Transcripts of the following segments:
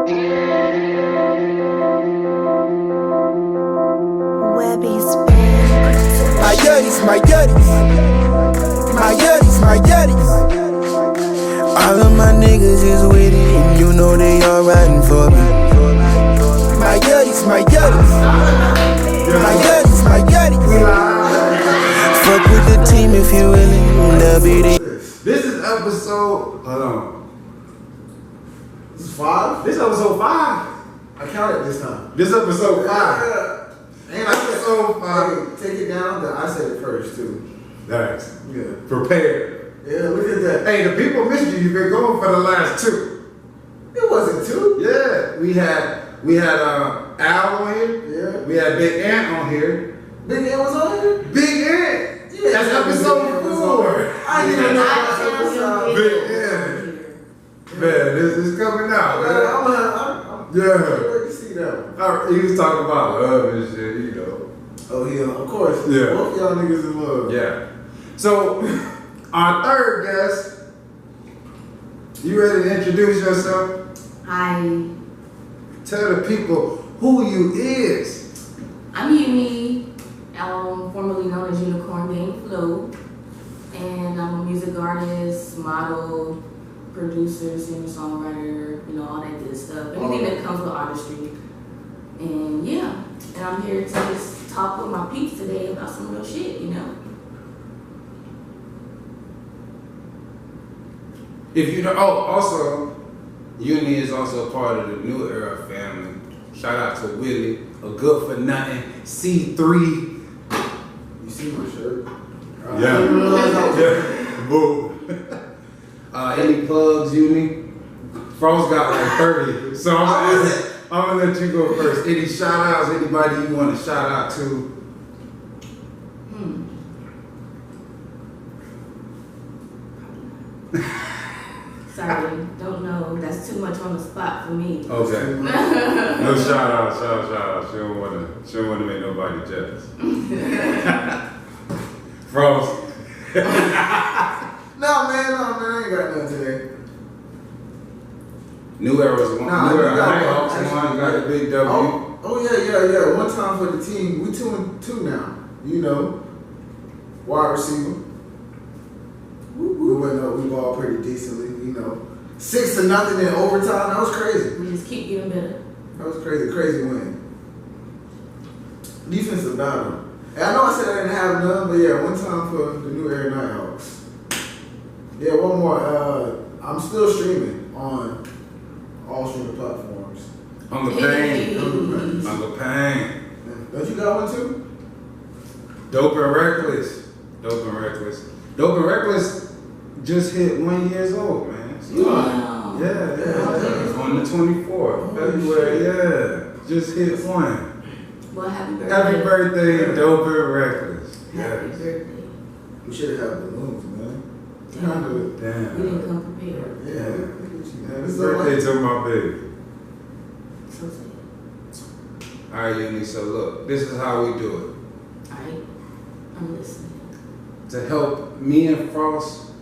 My yuddies. All of my niggas is with it, and you know they all riding for me. My yuddies. Fuck with the team if you willing, they'll be there. This is episode, hold on. This is 5? This is episode 5. I counted this time. This episode 5. Yeah. And Episode 5. Hey, take it down, I said it first too. Nice. Yeah. Prepared. Yeah, look at that. Hey, the people missed you. You've been going for the last 2. It wasn't 2. Yeah. We had Al on here. Yeah. We had Big Ant on here. Big Ant was on here? Big Ant. Yeah. That's episode 4. I didn't even know that episode. Big Ant. Man, this is coming out, man. I'm ready to see that one. He was talking about love and shit, you know. Oh yeah, of course. Yeah. Both y'all niggas in love. Yeah. So, our third guest, you ready to introduce yourself? Hi, Tell the people who you is. I'm Uni, formerly known as Unicorn Game Flow, and I'm a music artist, model, producer, singer-songwriter, you know, all that good stuff. Anything that comes with artistry. And yeah, and I'm here to just talk with my peeps today about some real shit, you know. If you don't, also, Uni is also a part of the NuEra family. Shout out to Willie, a good for nothing C3. You see my shirt? Yeah. Boo. Any plugs, Uni? Frost got like 30, so I'm gonna let you go first. Any shout outs, anybody you want to shout out to? Sorry, don't know. That's too much on the spot for me. Okay. No shout out. She don't wanna make nobody jealous. Frost. No man, I ain't got nothing today. NuEra's one. NuEra Nighthawks one. Got a big W. Oh yeah. One time for the team. We 2-2 now. You know, wide receiver. We went up. We ball pretty decently. You know, 6-0 in overtime. That was crazy. We just keep getting better. That was crazy win. Defensive battle. And I know I said I didn't have none, but yeah, one time for the NuEra Nighthawks. Yeah, one more. I'm still streaming on all streaming platforms. On the pain. Yeah. Don't you got one too? Dope and Reckless just hit 1 year old, man. So, Wow. Yeah. On the 24th of February, just hit 1. Well, happy birthday. Happy birthday, Dope and Reckless. Happy birthday. We should have had balloons, man. Damn. We didn't come prepared. Yeah. Look at you, man. Happy birthday to my baby. So sad. Alright, Uni, so look, this is how we do it. Alright, I'm listening. To help me and Frost,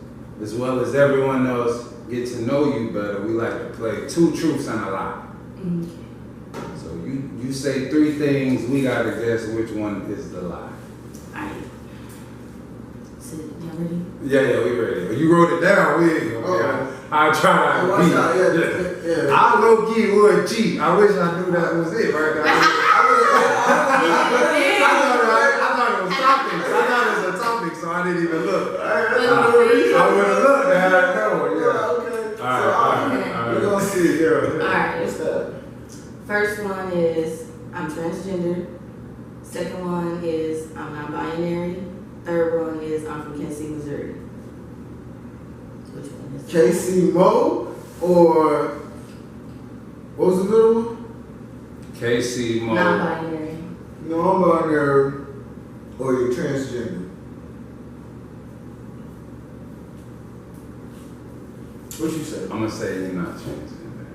as well as everyone else, get to know you better, we like to play 2 truths and a lie. Okay. So you say 3 things, we gotta guess which one is the lie. Alright. So, y'all ready? Yeah, we ready. You wrote it down, we ain't gonna I try to beat. I low key would cheat. I wish I knew that was it right now. I thought it was topics. I thought it was a topic, so I didn't even look. I would have looked and I know. Yeah. Alright. We're gonna see. Alright. What's that? First one is I'm transgender. Second one is I'm non-binary. Third one is I'm from Kansas, Missouri. Which one is KC Mo or what was the middle one? KC Mo. non-binary. No, I'm on there. Or you're transgender. What you say? I'm gonna say you're not transgender.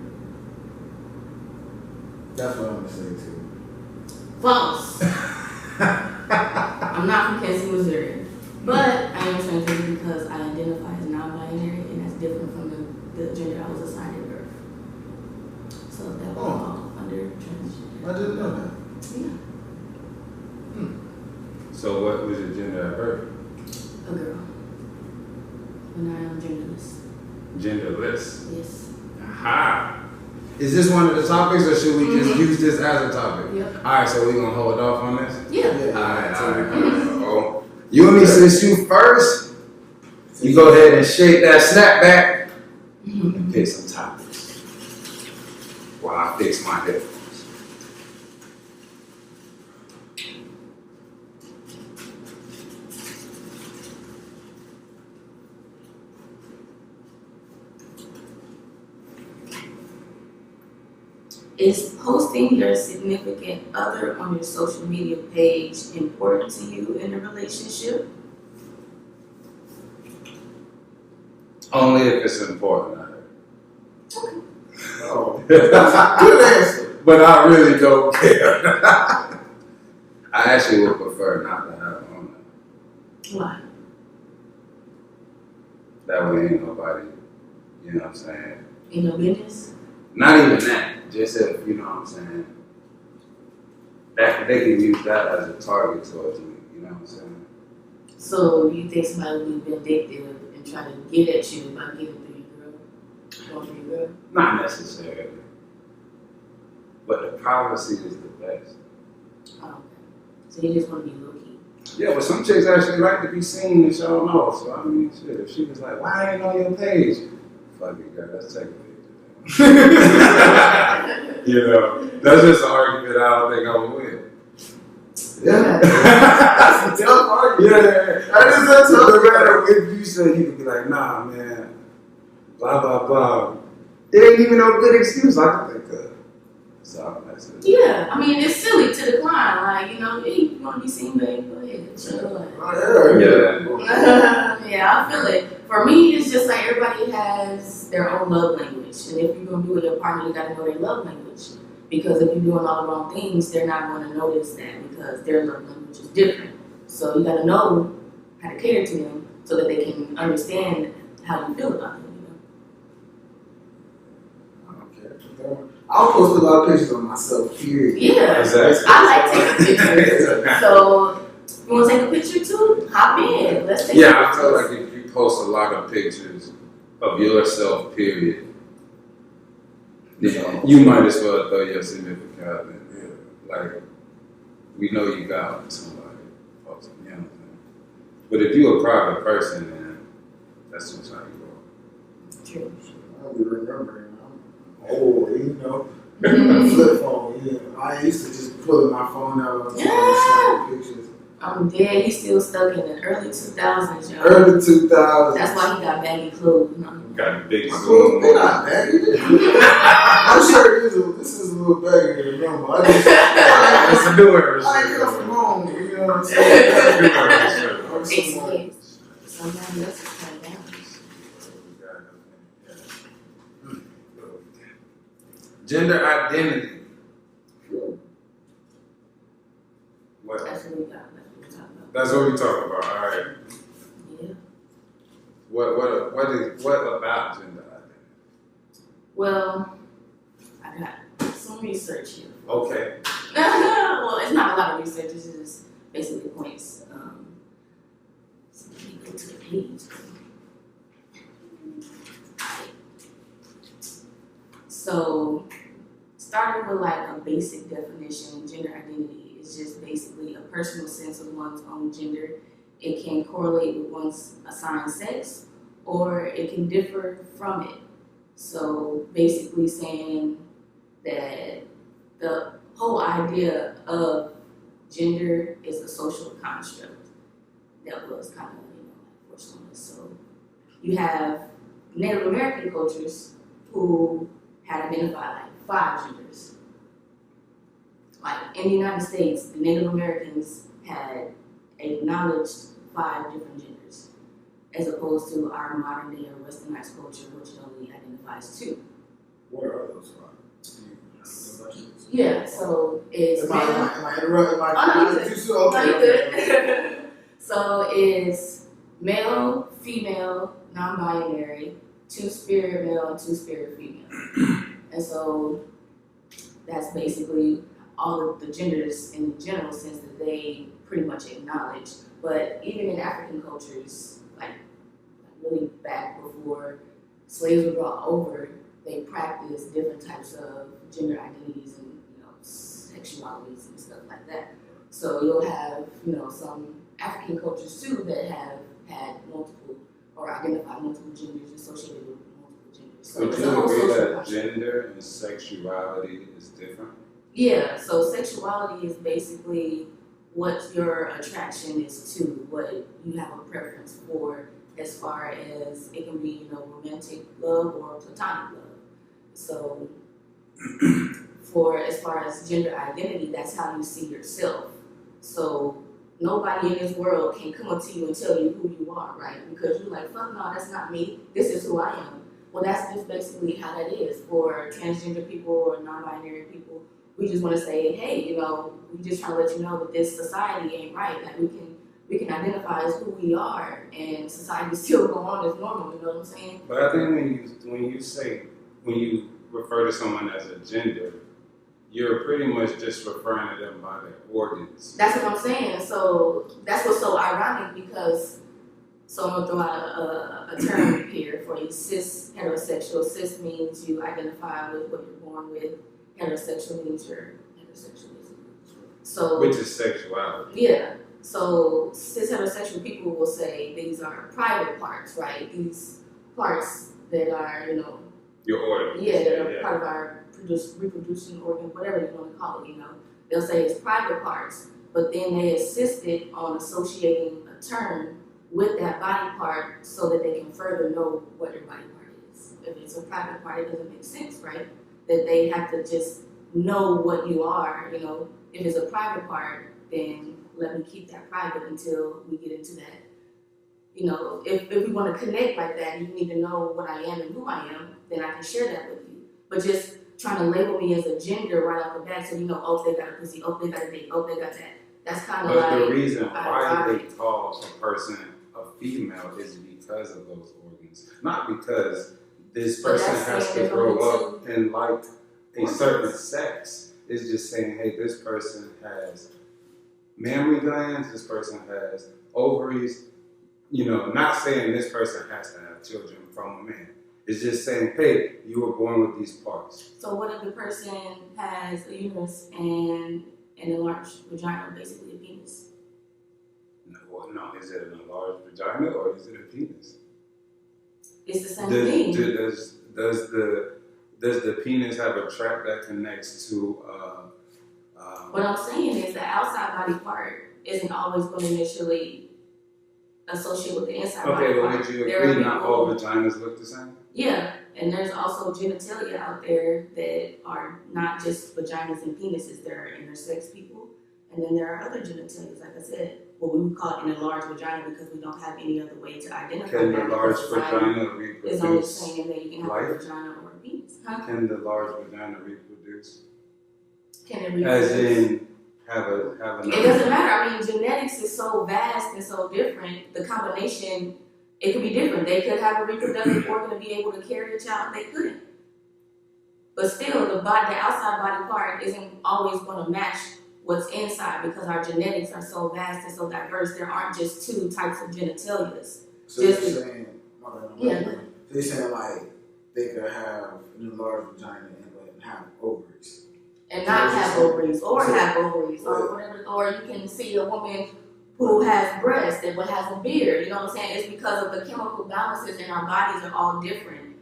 That's what I'm gonna say too. False. I'm not from Kansas, Missouri. But I am transgender because I identify as non-binary, and that's different from the gender I was assigned at birth. So that's I didn't know that. Yeah. So what was your gender at birth? A girl. And I am genderless. Genderless. Yes. Aha. Is this one of the topics, or should we just use this as a topic? Yep. All right, so we're gonna hold off on this. Yeah. All right. Oh, Yumi, since you first, you go ahead and shake that snapback and pick some topics while I fix my headphones. Is posting your significant other on your social media page important to you in a relationship? Only if it's important. Oh, good answer. But I really don't care. I actually would prefer not to have it on there. Why? That way ain't nobody, you know what I'm saying? In your business? Not even that. Just if, you know what I'm saying? That they can use that as a target towards me, you know what I'm saying? So you think somebody would be vindictive and try to get at you by getting through your girl? Going through your girl? Not necessarily. But the privacy is the best. Oh, okay. So you just want to be low key. Yeah, but some chicks actually like to be seen and shown off. So I mean, shit, if she was like, why I ain't on your page? Fuck it, girl, let's take a picture. You know, that's just an argument I don't think I'm with. Yeah. That's a tough argument. Yeah, That is a tough no matter if you say, he could be like, nah, man, blah, blah, blah. It ain't even no good excuse I can think of. So that's it. Yeah, I mean, it's silly to decline. Like, you know, hey, you want to be seen, baby? Go ahead. Chill. Yeah. Yeah, I feel it. For me, it's just like everybody has their own love language. And if you're going to be with your partner, you got to know their love language. Because if you're doing all the wrong things, they're not going to notice that because their love language is different. So you got to know how to cater to them so that they can understand how you feel about them, you know? I don't care. I'll post a lot of pictures on myself, period. Yeah, Exactly. I like taking pictures. So, you want to take a picture too? Hop in. Let's take a picture. Yeah, I feel like if you post a lot of pictures of yourself, period, then you might as well throw your significant other in there. Like, we know you got somebody posting, you know what I'm saying? But if you're a private person, then that's just how you roll. True. I'll be remembering. You know, flip phone. Yeah, I used to just pull my phone out and snap pictures. I'm dead. He's still stuck in the early 2000s, y'all. Early 2000s. That's why he got baggy clothes. You know? Got the big My clothes, they're not zoom. baggy. I'm sure this is a little baggy than normal. It's a new era. I come from home. You know what I'm saying? Excuse. Somebody else is kind of down. Gender identity. Cool. What? That's what we got. That's what we talking about. All right. Yeah. What about gender identity? Well, I got some research here. Okay. Well, it's not a lot of research. It's just basically points. So let me go to the page. So, starting with like a basic definition, gender identity is just basically a personal sense of one's own gender. It can correlate with one's assigned sex, or it can differ from it. So basically saying that the whole idea of gender is a social construct that was kind of, forced on us. So you have Native American cultures who had identified like 5 genders. Like in the United States, the Native Americans had acknowledged 5 different genders, as opposed to our modern day or westernized culture, which only identifies 2. What are those 5? Yeah, so it's Am I interrupting? good. So it's male, female, non-binary, 2-spirit male, and 2-spirit female. And so that's basically all of the genders in the general sense that they pretty much acknowledge. But even in African cultures, like really back before slaves were brought over, they practiced different types of gender identities and sexualities and stuff like that. So you'll have some African cultures too that have had multiple or identified multiple genders associated with multiple genders. So would you agree that gender and sexuality is different? Yeah, so sexuality is basically what your attraction is to, what you have a preference for, as far as it can be, romantic love or platonic love. So for as far as gender identity, that's how you see yourself. So nobody in this world can come up to you and tell you who you are, right? Because you're like, fuck no, that's not me. This is who I am. Well, that's just basically how that is for transgender people or non-binary people. We just want to say, hey, we just trying to let you know that this society ain't right. That we can identify as who we are, and society still go on as normal. You know what I'm saying? But I think when you refer to someone as a gender, you're pretty much just referring to them by their organs. That's what I'm saying. So that's what's so ironic because, so I'm going to throw out a term here for you. Cis, heterosexual. Cis means you identify with what you're born with. Heterosexual means you're heterosexualism. So, which is sexuality. Yeah. So cis heterosexual people will say these are private parts, right? These parts that are, your organs. Yeah, that are part of our reproducing organ, whatever you want to call it, They'll say it's private parts, but then they insisted on associating a term with that body part so that they can further know what their body part is. If it's a private part, it doesn't make sense, right? That they have to just know what you are, If it's a private part, then let me keep that private until we get into that. If we want to connect like that, you need to know what I am and who I am, then I can share that with you. But just trying to label me as a gender right off the bat, so oh, they got a pussy, oh, they got a dick, oh, they got that. That's kind of like... But the reason why they call a person a female is because of those organs. Not because this person has to grow up and like a certain sex. It's just saying, hey, this person has mammary glands, this person has ovaries. Not saying this person has to have children from a man. It's just saying, hey, you were born with these parts. So what if the person has a uterus and an enlarged vagina, basically a penis? No, is it an enlarged vagina or is it a penis? It's the same thing. Does the penis have a tract that connects to? What I'm saying is the outside body part isn't always going to initially associate with the inside body part. Okay, well, would you agree not all vaginas look the same? Yeah, and there's also genitalia out there that are not just vaginas and penises. There are intersex people, and then there are other genitalia, like I said. Well, we would call it an enlarged vagina because we don't have any other way to identify Can that. the large vagina reproduce? It's only saying that you can have life? a vagina or a penis. Huh? Can the large vagina reproduce? Can it reproduce? As in, have a. It doesn't matter. I mean, genetics is so vast and so different. The combination, it could be different. They could have a reproductive organ to be able to carry a child. They couldn't. But still, the outside body part isn't always going to match what's inside because our genetics are so vast and so diverse. There aren't just two types of genitalias. So you're saying, so you're saying like they could have an enlarged vagina and have ovaries. And not have ovaries, or have ovaries, or whatever. Or you can see a woman who has breasts and has a beard. You know what I'm saying? It's because of the chemical balances in our bodies are all different.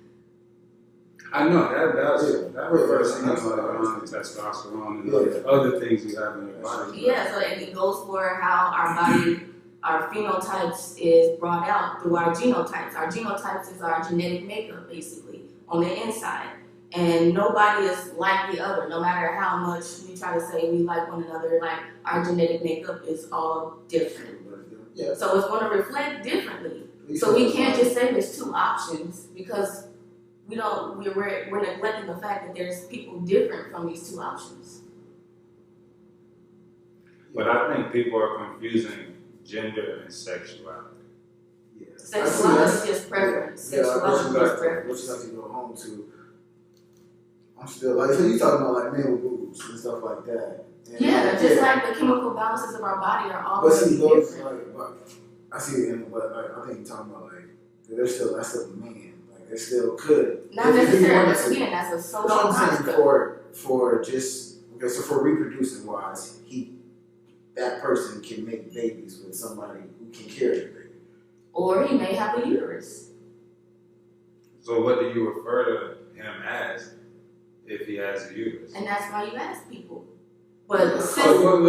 I know that refers to testosterone and other things you have in your body. Yeah, so it goes for how our body, our phenotypes is brought out through our genotypes. Our genotypes is our genetic makeup, basically, on the inside. And nobody is like the other, no matter how much we try to say we like one another, like our genetic makeup is all different. Yeah. So it's going to reflect differently. So we can't just say there's two options because we're neglecting the fact that there's people different from these two options. But I think people are confusing gender and sexuality. Yeah. Sexuality is just preference. Sexuality is preference. What you like to go home to. I'm still like, so you talking about like men with boobs and stuff like that. And just like the chemical balances of our body are but always see, those different. like, I see it, but like, I think you're talking about like, that's still a man. Like, they still could. Not necessarily, but again, that's a social No, I'm saying construct. for just, okay, so for reproducing wise, that person can make babies with somebody who can carry the baby. Or he may have a uterus. So what do you refer to him as if he has a uterus? And that's why you ask people. But that's So what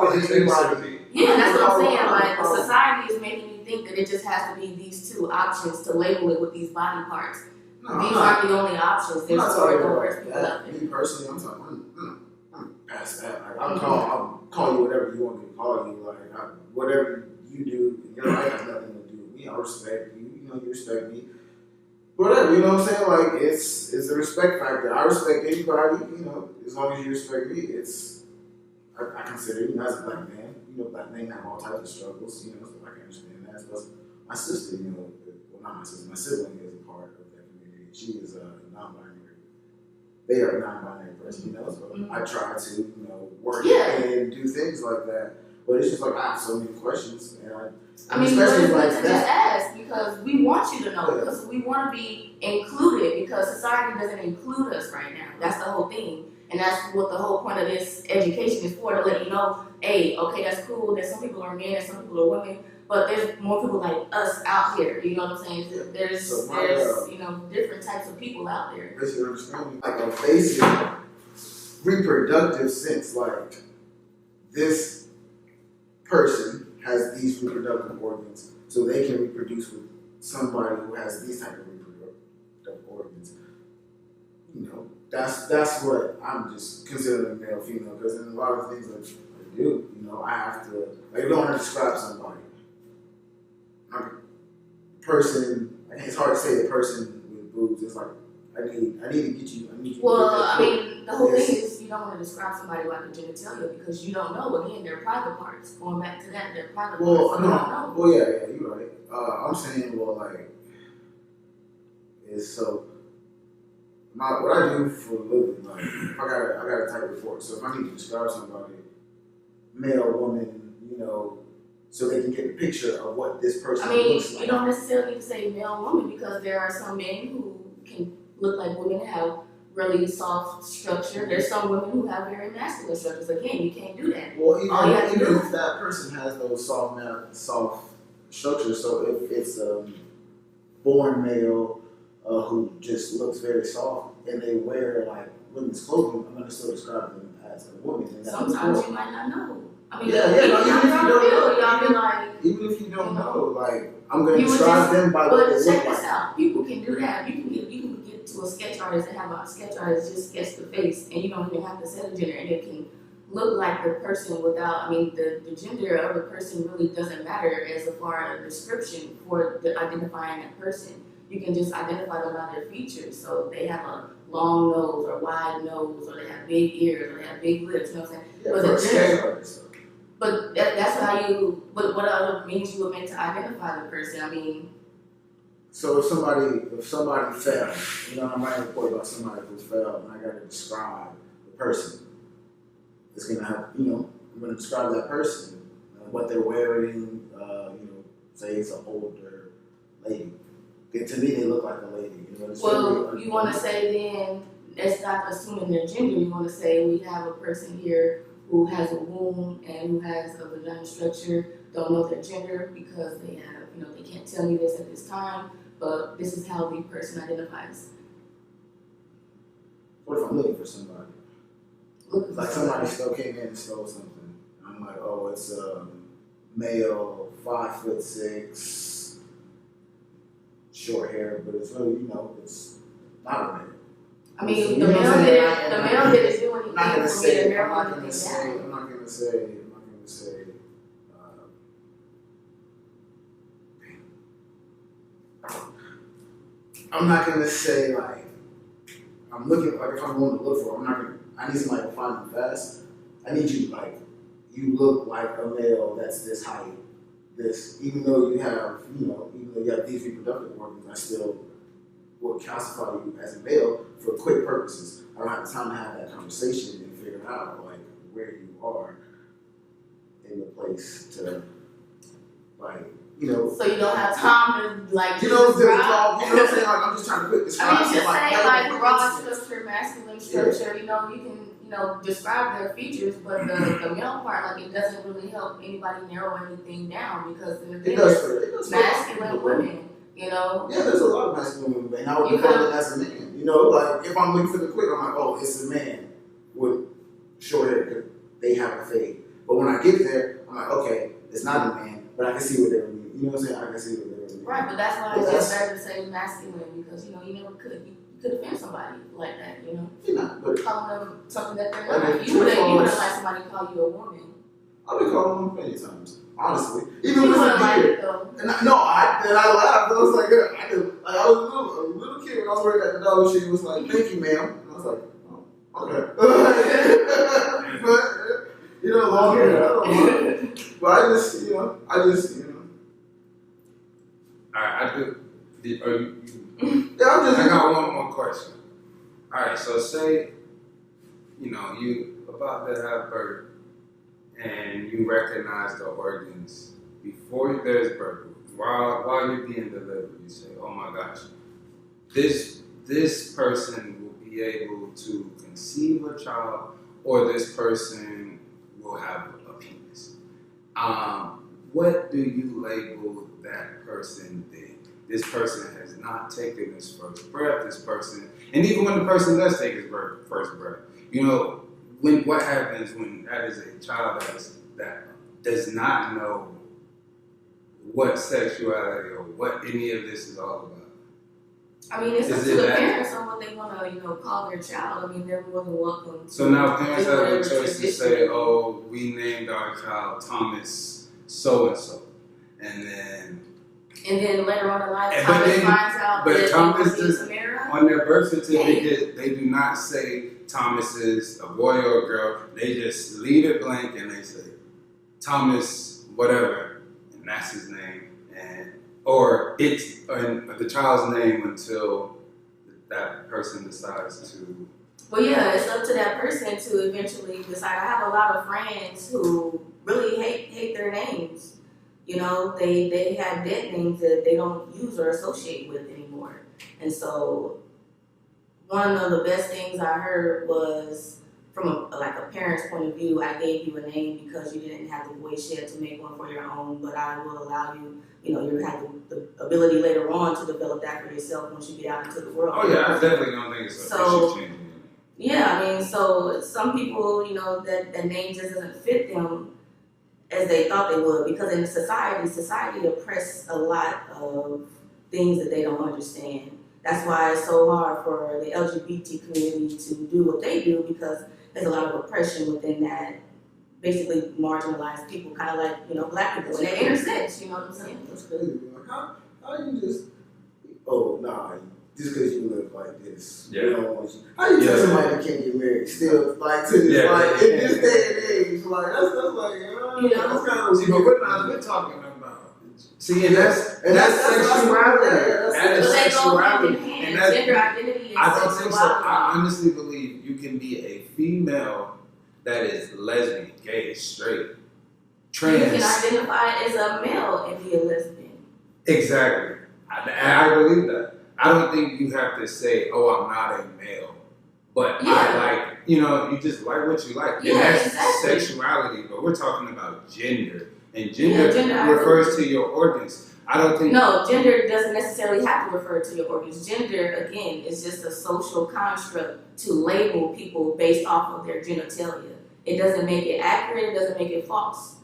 would his Anybody- answer be? Yeah, that's what I'm saying. Like, society is making you think that it just has to be these two options to label it with these body parts. No, These aren't the only options. I'm There's not four talking diverse about people out that. there. Me personally, I'm past that. Like, I'll call you whatever you want me to call you. Like, whatever you do in your life has nothing to do with me. I respect you. You know, you respect me. Whatever, you know what I'm saying? Like, it's a respect factor. I respect anybody, you know, as long as you respect me. I consider, you know, as a black man, you know, black men have all types of struggles, you know, so I can understand that. But my sister, you know, well, not my sister, my sibling is a part of that community. She is a non-binary. They are a non-binary person, you know, so I try to, you know, work and do things like that. But it's just like, I have so many questions, and I mean, especially but like to just that. ask because we want you to know, because we want to be included, because society doesn't include us right now. That's the whole thing. And that's what the whole point of this education is for, to let you know, hey, okay, that's cool, that some people are men and some people are women, but there's more people like us out here, you know what I'm saying? There's you know, different types of people out there. Basically understanding, like a basic reproductive sense, like this person has these reproductive organs, so they can reproduce with somebody who has these type of reproductive organs. You know, that's what I'm just considering male, female, because in a lot of things that I do, you know, I have to, like, I don't want to describe somebody. Like, person, it's hard to say the person with boobs. It's like, I need to get you. Well, I mean, the whole thing is you don't want to describe somebody like a genitalia because you don't know. Again, they're private parts. Going back to that, they're private parts. So you don't know. Well, yeah, you're right. I'm saying, well, like, is so. What I do for a living, like, I got a type report. So if I need to describe somebody, male, woman, you know, so they can get a picture of what this person looks like. You don't necessarily need to say male, woman, because there are some men who can look like women and have really soft structure. There's some women who have very masculine structures. Again, you can't do that. Well, even if that person has those soft structures, so if it's a born male who just looks very soft and they wear like women's clothing, I'm going to still describe them as a woman. And sometimes you might not know. I mean, even if you don't know, like, I'm going to describe them by what they look like. But check this out. People can do that. You can get to a sketch artist and have a sketch artist just sketch the face, and you don't even have to set a gender, and it can look like the person without, the gender of the person really doesn't matter as far as a description for identifying that person. You can just identify them by their features. So they have a long nose or wide nose, or they have big ears, or they have big lips, you know what I'm saying? Yeah, but the gender, but that's how you, but what other means you were meant to identify the person? So if somebody fell, you know, I'm writing a report about somebody who fell, and I got to describe the person. It's gonna have, you know, I'm gonna describe that person, what they're wearing. You know, say it's an older lady. To me, they look like a lady. You know, well, you want to say then, that's not assuming their gender. You want to say we have a person here who has a womb and who has a vagina structure, don't know their gender because they have, you know, they can't tell me this at this time, but this is how the person identifies. What if I'm looking for somebody? Like somebody still came in and stole something. And I'm like, oh, it's a male, 5'6", short hair, but it's really, you know, it's not a male. The male didn't do anything for me to narrow anything down. I'm not gonna say. I'm not gonna say like I'm looking, like if I'm going to look for, I need somebody to find them fast. I need you, like, you look like a male that's this height, even though you have, you know, even though you have these reproductive organs, will classify you as a male for quick purposes. I don't have time to have that conversation and figure out like where you are in the place to like, you know. So you don't have time to like. You know, to talk, you know what I'm saying? Like, I'm just trying to quick describe. I mean, just say like raw instance. structure, masculine structure. You know, you can describe their features, but the male part, like, it doesn't really help anybody narrow anything down because It does masculine women. You know. Yeah, there's a lot of masculine women, and I would define it as a man. You know, like if I'm looking for the quick, I'm like, oh, it's a man with short hair because they have a fade. But when I get there, I'm like, okay, it's not a man, but I can see what they're mean. You know what I'm saying? I can see what they're mean. Right, but that's why it's just better to say masculine because you never could. You could offend somebody like that. You know. You're not, but calling them something that they're not. You wouldn't like somebody call you a woman. I've been calling them many times, honestly. Even when it's like it though. And I laughed. I was like, I was a little kid when I was working at the dollar. She was like, "Thank you, ma'am." And I was like, "Oh, okay." But long hair, I don't know. But I just. All right, I do. Are you? Yeah, I got one more question. All right, so say, you about to have birth, and you recognize the organs before there's birth. While you're being delivered, you say, "Oh my gosh, this person will be able to conceive a child, or this person will have a penis." What do you label that person then? This person has not taken his first breath. This person, and even when the person does take his first breath, what happens when that is a child that does not know what sexuality or what any of this is all about? I mean, it's up to the parents on what they want to, call their child. I mean, they're more than welcome. So now parents have a choice to say, "Oh, we named our child Thomas so and so," and then later on in life, Thomas finds out that Thomas is NuEra. On their birth certificate, they do not say Thomas is a boy or a girl. They just leave it blank and they say Thomas whatever, and that's his name, or it's the child's name until that person decides to. Well, yeah, it's up to that person to eventually decide. I have a lot of friends who really hate their names. They have dead names that they don't use or associate with anymore. And so one of the best things I heard was from a parent's point of view, I gave you a name because you didn't have the voice yet to make one for your own, but I will allow you, you have the ability later on to develop that for yourself once you get out into the world. Oh yeah, I definitely don't think it's a changing. Yeah, I mean, so some people, that name just doesn't fit them as they thought they would, because in society oppresses a lot of things that they don't understand. That's why it's so hard for the LGBT community to do what they do, because there's a lot of oppression within that, basically marginalized people, kind of like, black people, and they're intersex, you know what I'm saying? That's crazy. Like, how you just, just because you look like this, yeah. We don't want you. How you tell somebody that can't get married still, like, to this, in this day and age, like, that's like, that's kind of. See, but we're talking about. See, and that's sexuality. That is sexuality. And that's gender identity. I don't think so. I honestly believe you can be a female that is lesbian, gay, straight, trans. You can identify as a male and be a lesbian. Exactly. I believe that. I don't think you have to say, "Oh, I'm not a male," but I like, you just like what you like. Yeah, and that's exactly. Sexuality, but we're talking about gender, and gender refers to your organs. I don't think. No, gender doesn't necessarily have to refer to your organs. Gender, again, is just a social construct to label people based off of their genitalia. It doesn't make it accurate. It doesn't make it false.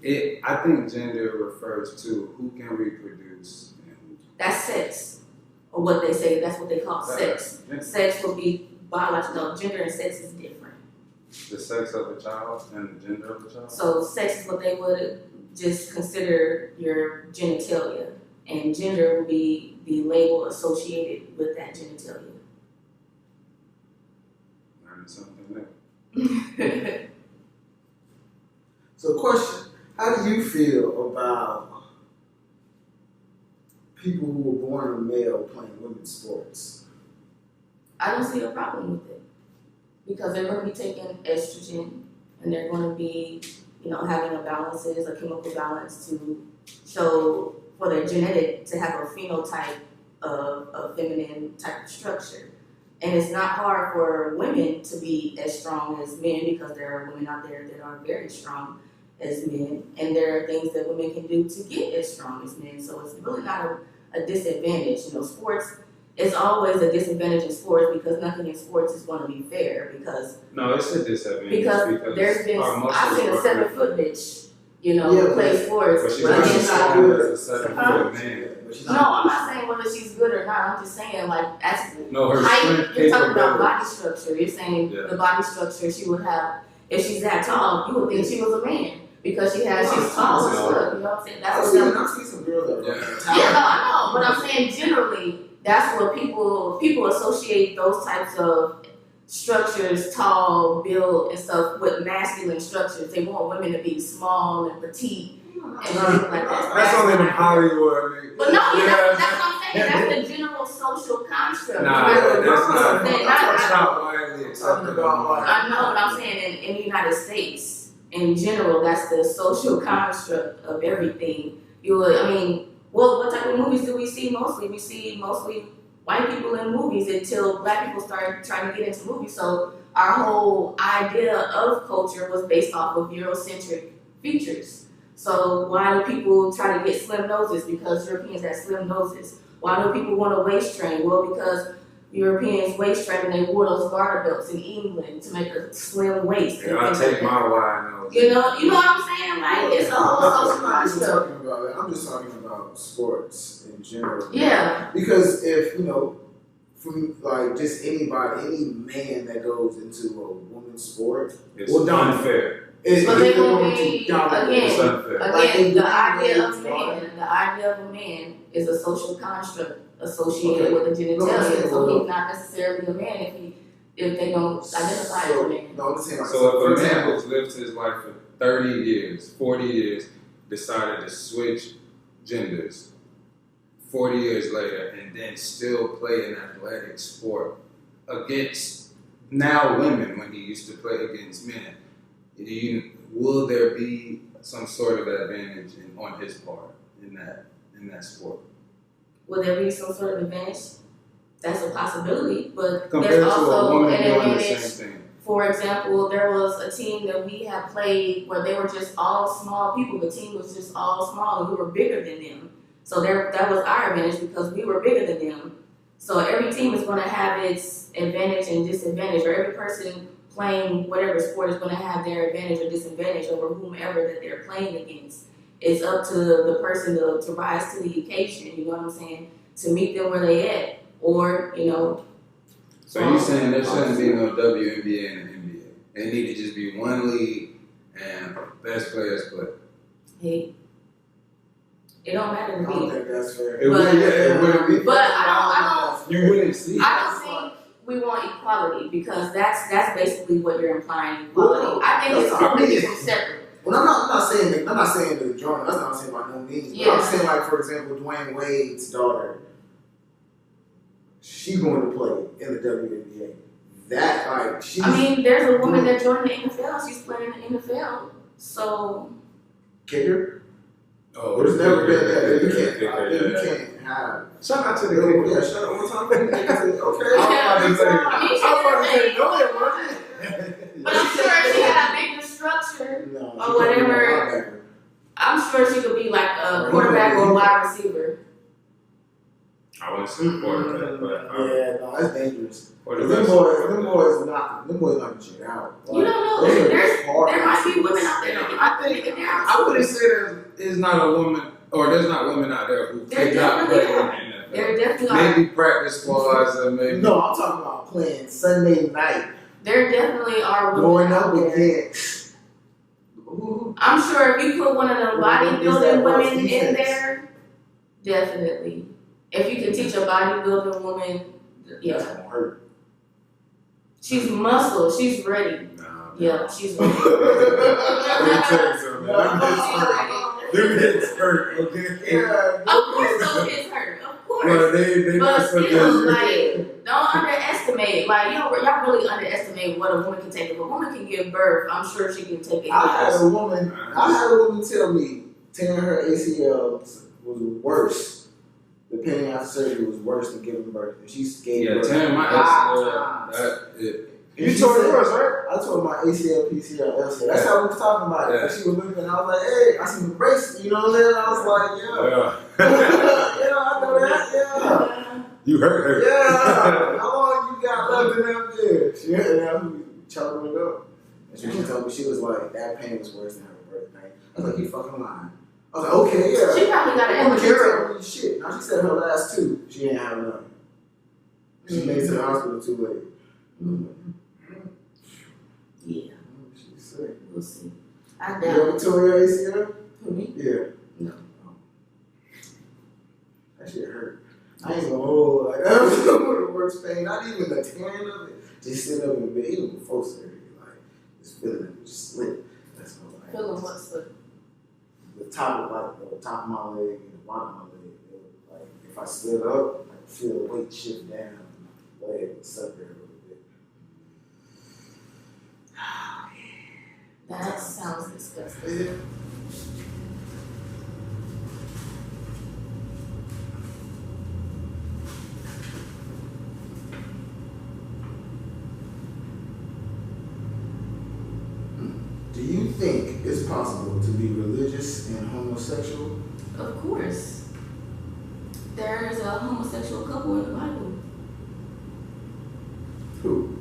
I think gender refers to who can reproduce. That's sex, or what they say. That's what they call sex. Sex will be biological. Gender and sex is different. The sex of the child and the gender of the child. So sex is what they would just consider your genitalia, and gender will be the label associated with that genitalia. Learning something new. So, question: how do you feel about people who were born a male playing women's sports? I don't see a problem with it because they're going to be taking estrogen and they're going to be, having a chemical balance to show for their genetic to have a phenotype of a feminine type of structure. And it's not hard for women to be as strong as men because there are women out there that are very strong as men. And there are things that women can do to get as strong as men. So it's really not a disadvantage. Sports, it's always a disadvantage in sports because nothing in sports is going to be fair No, it's a disadvantage because there's been, I've seen a 7-foot bitch, play sports. But she's not good as a 7-foot man. No, I'm not saying whether she's good or not. I'm just saying, as her height, strength you're talking about capability. body structure. You're saying the body structure she would have, if she's that tall, you would think she was a man because she's tall as fuck. You know what I'm saying? That's what I see some girls that I know. But I'm saying generally, that's what people associate those types of structures, tall, build, and stuff with masculine structures. They want women to be small and petite. And things like that. That's only in Hollywood. But no, that's what I'm saying. That's the general social construct. That's not widely accepted. I know what I'm saying. In the United States, in general, that's the social construct of everything. What type of movies do we see mostly? We see mostly white people in movies until black people started trying to get into movies. So our whole idea of culture was based off of Eurocentric features. So why do people try to get slim noses? Because Europeans have slim noses. Why do people want a waist train? Well, because Europeans waist train and they wore those garter belts in England to make a slim waist. Yeah, I take my wide nose. You know what I'm saying? It's a whole social construct. I'm just talking about sports in general. Yeah. Because if, from just anybody, any man that goes into a women's sport, it's unfair. But they won't be, again, the idea of a man is a social construct associated with the genitalia. So he's not necessarily a man if they don't identify as a man. So if a man who's lived his life for 30 years, 40 years, decided to switch genders 40 years later and then still play an athletic sport against now women when he used to play against men, will there be some sort of advantage on his part in that sport? Will there be some sort of advantage? That's a possibility, but compared there's to also a woman an doing the advantage. same thing. For example, there was a team that we had played where they were just all small people. The team was just all small, and we were bigger than them. So that was our advantage because we were bigger than them. So every team is going to have its advantage and disadvantage, or every person playing whatever sport is going to have their advantage or disadvantage over whomever that they're playing against. It's up to the person to rise to the occasion, you know what I'm saying, to meet them where they at, or, So you're saying there shouldn't be no WNBA and NBA? It need to just be one league and best players play? Hey, it don't matter to I don't me. think that's fair. It wouldn't be. But I don't. You wouldn't see. I don't think we want equality because that's basically what you're implying. Equality. Well, I think it's completely separate. Well, I'm not saying the Jordan. That's not what I'm saying by no means. Yeah. I'm saying for example, Dwayne Wade's daughter. She's going to play in the WNBA. There's a woman that joined the NFL. She's playing in the NFL. So. Kicker. Oh, there's never been that. You can't have. Shout out to the kicker. Yeah, shout out one time for the kicker. Okay. I was about to say, go ahead, But I'm sure she had a bigger structure or whatever. I'm sure she could be like a quarterback or a wide receiver. I wouldn't say quarterback, but yeah, no, that's dangerous. Them boys knock the shit out. You don't know. There might be women out there. I wouldn't say there's not a woman, or there's not women out there who cannot play in the NFL. There definitely are. Maybe practice squads or maybe. No, I'm talking about playing Sunday night. There definitely are women Going out up there. against. I'm sure if you put one of them bodybuilding women in there, definitely. If you can teach a bodybuilding woman, yeah. That's gonna hurt. She's muscle. She's ready. No. Yeah, she's ready. Let me tell you something. She's ready. Them hits hurt, okay? Yeah, Of course those hits hurt. Of course. Well, they But not so still, good. like, don't underestimate. Like, y'all really underestimate what a woman can take. If a woman can give birth, I'm sure she can take it. I had a woman tell me tearing her ACL was worse. The pain after surgery was worse than giving birth. And she gave birth. tearing my ACL. You tore yours, right? I tore my ACL, PCL, LCL. That's how we was talking about it. Yeah. And she was looking, and I was like, "Hey, I see the brace." You know what I'm saying? I was like, "Yeah, yeah, I know that. Yeah, You hurt her. yeah." How long you got left in that there? She had that chopping it up. And she told me, she was like, that pain was worse than her birth pain. I was like, you fucking lying. I was like, okay, yeah. She probably got an Woman can't epidural. tell me shit. Now she said her last two, she didn't have none. She made it to the hospital too late. Yeah, She's sick. we'll see. I You doubt ever it. tore your ACL? For me? Yeah. No. That shit hurt. I ain't gonna hold like that was the worst pain. Not even the tearing of it. Just sitting up in bed, even before surgery, like just feeling it just slip. That's what like Feeling what slip? the top of my leg and the bottom of my leg. It was like if I stood up, I could feel the weight shift down. My leg would suck there a little bit. That sounds disgusting. Do you think it's possible to be religious and homosexual? Of course. There's a homosexual couple in the Bible. Who?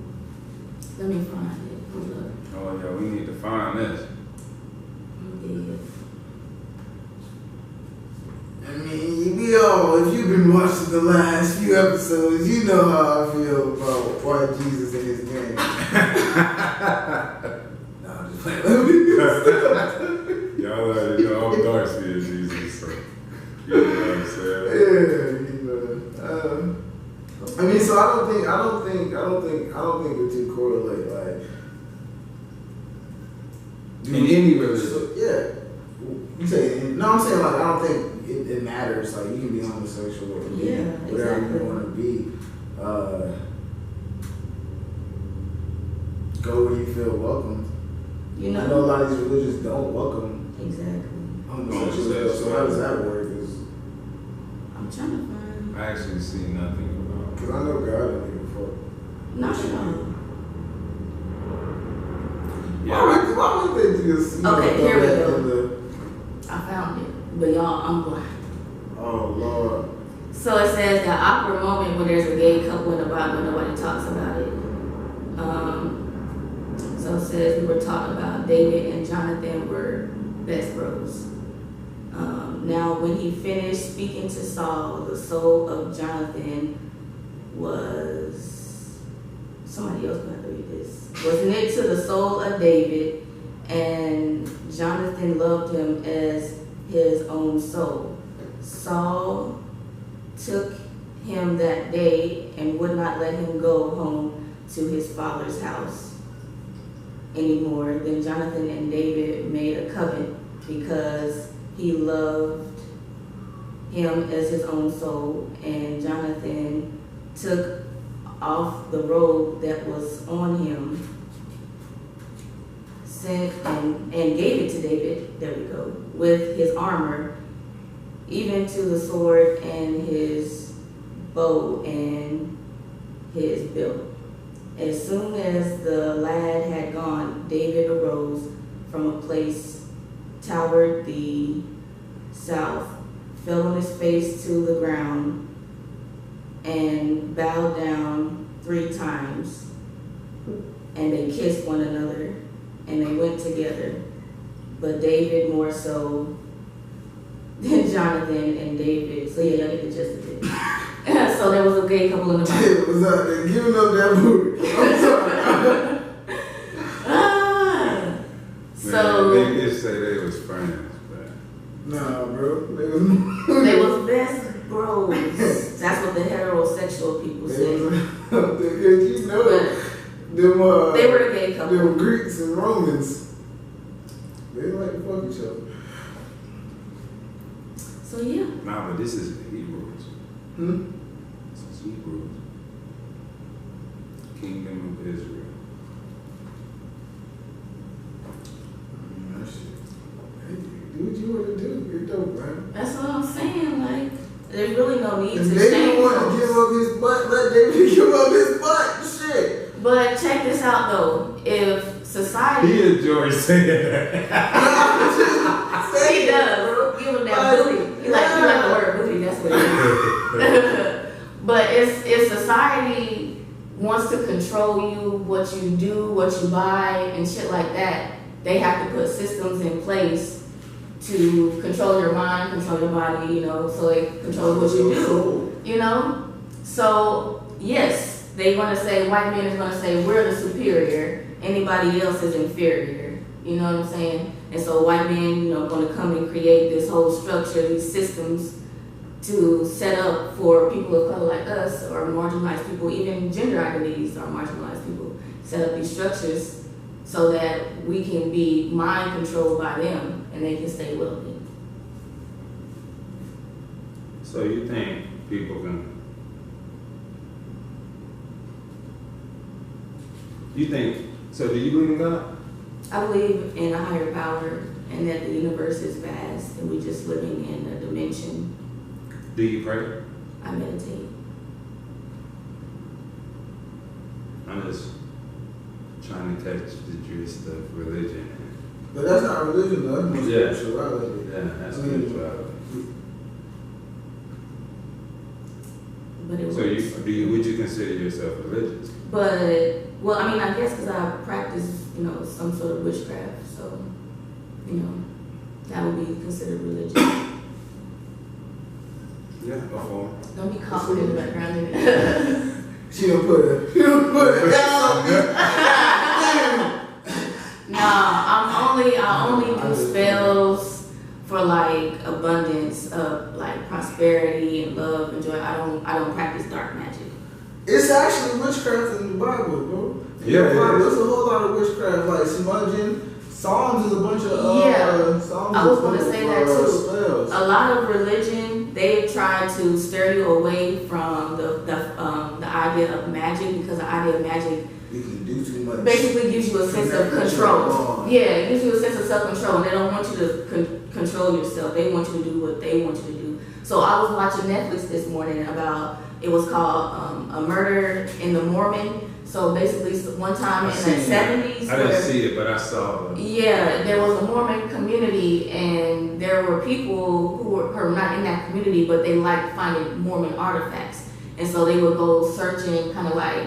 Let me find it. Hold up. Oh yeah, we need to find this. I'm dead. I mean, if you've been watching the last few episodes, you know how I feel about white Jesus and his gang. No, I'm just playing. Y'all already know I'm dark skinned Jesus, so you know what I'm saying? Yeah, I mean, so I don't think the two correlate. Like, In any religion. so, yeah. You say no? I'm saying like I don't think it matters. Like you can be homosexual or be Yeah, whatever exactly. you want to be. Go where you feel welcome. You I know a know? lot of these religions don't welcome Exactly. homosexuals. So how does that work? I'm trying to find. I actually see nothing about it. Because I know God don't give a fuck. Not at all. Why would they just Okay, throw here we that go. in the- I found it. But y'all, I'm blind. Oh Lord. So it says the awkward moment when there's a gay couple in the Bible, nobody talks about it. So it says we were talking about David and Jonathan were best bros. Now when he finished speaking to Saul, the soul of Jonathan was, somebody else going to read this, was knit to the soul of David, and Jonathan loved him as his own soul. Saul took him that day and would not let him go home to his father's house anymore. Then Jonathan and David made a covenant because he loved him as his own soul, and Jonathan took off the robe that was on him, sent and gave it to David, there we go, with his armor, even to the sword and his bow and his belt. As soon as the lad had gone, David arose from a place toward the south, fell on his face to the ground, and bowed down 3 times. And they kissed one another, and they went together. But David more so than Jonathan and David. So yeah, y'all get the gist of it. So there was a gay couple in the Bible. It was out there giving up that booty. I'm sorry. So Man, they did say they was friends, but Nah, bro. they was best bros. That's what the heterosexual people say. You know, them, They were a gay couple. them Greeks and Romans, they like to fuck each other. So yeah. Nah, but this is Hebrews. This is Hebrews. Kingdom of Israel. Do what you want to do. You're dope, man. That's what I'm saying. Like, there's really no need to If David shame want to folks. give up his butt, let David give up his butt. Shit. But check this out though. If society He enjoys saying that. he does give him that booty. He like the word booty. That's what it is. But if society wants to control you, what you do, what you buy, and shit like that, they have to put systems in place to control your mind, control your body, you know, so it controls what you do, you know? So, yes, they're going to say, white men is going to say, we're the superior, anybody else is inferior, you know what I'm saying? And so white men, you know, going to come and create this whole structure, these systems to set up for people of color like us, or marginalized people, even gender identities are marginalized people, set up these structures so that we can be mind controlled by them and they can stay wealthy. So you think people can? So do you believe in God? I believe in a higher power and that the universe is vast and we're just living in a dimension. Do you pray? I meditate. I'm just trying to catch the gist of religion. But that's not religion, though. That's more Yeah. spirituality. Yeah, that's I mean, spirituality. But it So would you consider yourself religious? well, I mean, I guess because I practice, you know, some sort of witchcraft, so, you know, that would be considered religion. Yeah, before. Don't be coughing in the background. She don't put it down. I only do spells for like abundance of like prosperity and love and joy. I don't practice dark magic. It's actually witchcraft in the Bible, bro. Yeah, There's a whole lot of witchcraft, like smudging. Psalms is a bunch of Psalms. I was gonna say that too. Spells. A lot of religion, they've tried to steer you away from the idea of magic, because the idea of magic You can do too much. basically gives you a sense of control. Yeah, it gives you a sense of self-control, and they don't want you to control yourself. They want you to do what they want you to do. So I was watching Netflix this morning about, it was called A Murder in the Mormon. So basically, one time in the 70s. I didn't see it, but I saw it. Yeah, there was a Mormon community, and there were people who were not in that community, but they liked finding Mormon artifacts. And so they would go searching, kind of like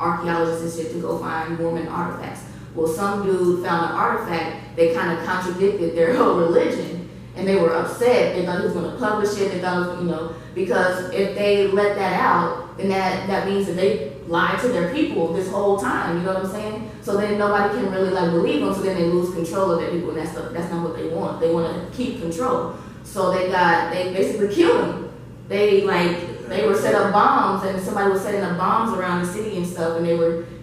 archaeologists and shit, to go find Mormon artifacts. Well, some dude found an artifact that kind of contradicted their whole religion, and they were upset. They thought he was going to publish it. They thought, it was, you know, because if they let that out, then that means that they lied to their people this whole time. You know what I'm saying? So then nobody can really like believe them. So then they lose control of their people, and that's not what they want. They want to keep control. So they basically killed them. They were set up bombs, and somebody was setting up bombs around the city and stuff, and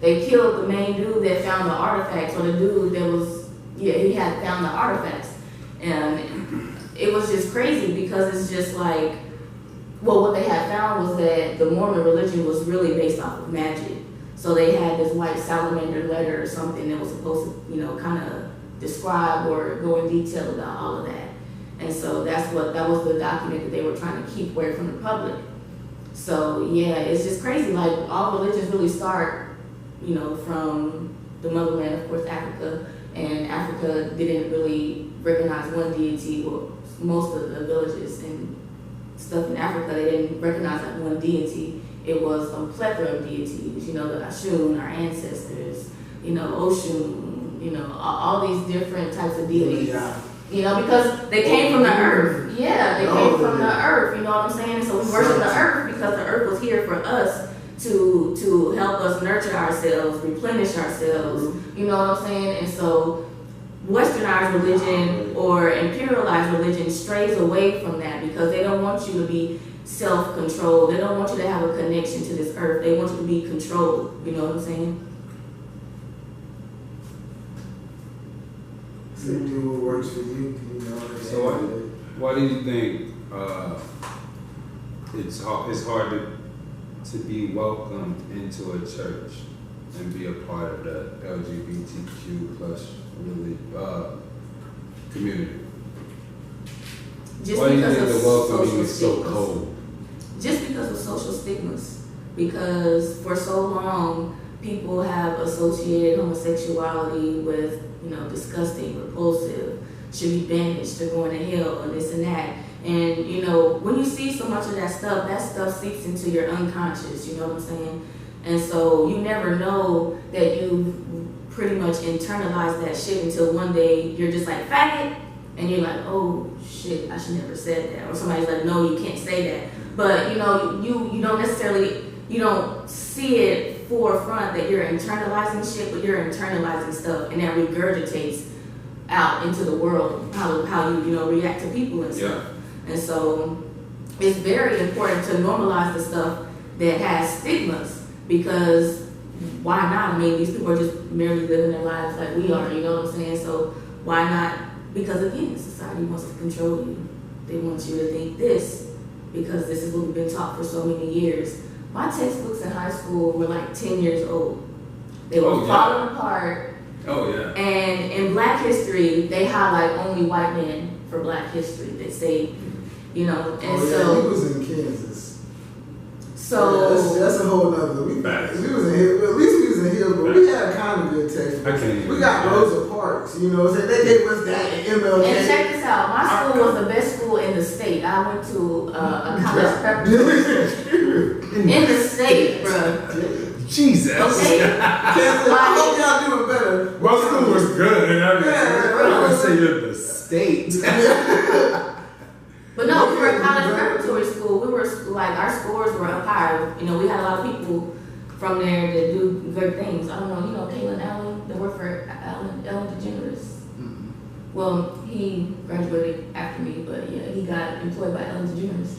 they killed the main dude that found the artifacts, or the dude that was, he had found the artifacts. And it was just crazy, because it's just like, well, what they had found was that the Mormon religion was really based off of magic. So they had this white salamander letter or something that was supposed to, you know, kind of describe or go in detail about all of that. And so that was the document that they were trying to keep away from the public. So yeah, it's just crazy. Like, all religions really start, you know, from the motherland, of course, Africa. And Africa didn't really recognize one deity. Well, most of the villages and stuff in Africa, they didn't recognize that one deity. It was a plethora of deities. You know, the Ashun, our ancestors. You know, Oshun. You know, all these different types of deities. Yeah. You know, because they came from the earth. Yeah, they came from the earth. You know what I'm saying? So we worship the earth because the earth was here for us to help us nurture ourselves, replenish ourselves. You know what I'm saying? And so westernized religion or imperialized religion strays away from that, because they don't want you to be self-controlled. They don't want you to have a connection to this earth. They want you to be controlled. You know what I'm saying? So do what works for you, you know. So why do you think it's hard to be welcomed into a church and be a part of the LGBTQ plus really community. Just Why do you because think of the welcoming social is so stigmas. cold? Just because of social stigmas. Because for so long, people have associated homosexuality with, disgusting, repulsive, should be banished, they're going to hell, and this and that. And, when you see so much of that stuff seeps into your unconscious, you know what I'm saying? And so you never know that you pretty much internalize that shit until one day you're just like, faggot, and you're like, oh shit, I should never said that. Or somebody's like, no, you can't say that. But, you don't necessarily, you don't see it forefront that you're internalizing shit, but you're internalizing stuff, and that regurgitates out into the world, how you react to people and stuff. And so it's very important to normalize the stuff that has stigmas, because why not? I mean, these people are just merely living their lives like we are, you know what I'm saying? So why not? Because again, society wants to control you. They want you to think this, because this is what we've been taught for so many years. My textbooks in high school were like 10 years old. They were falling apart. Oh, yeah. And in Black history, they highlight only white men for Black history. They say, and so he was in Kansas. So that's a whole nother. We was in Hill. At least we was in Hill, but we had kind of good textbooks. We got Rosa Parks. They gave us that in MLK. And check this out. My school was the best school in the state. I went to a college preparatory in the state, bro. Jesus. Okay. I hope y'all doing better. My school was good and everything. I would say you're the state. But no, we were a college preparatory school. We were like, our scores were up high. We had a lot of people from there that do good things. I don't know, Caitlin Allen that worked for Ellen DeGeneres. Mm-hmm. Well, he graduated after me, but yeah, he got employed by Ellen DeGeneres.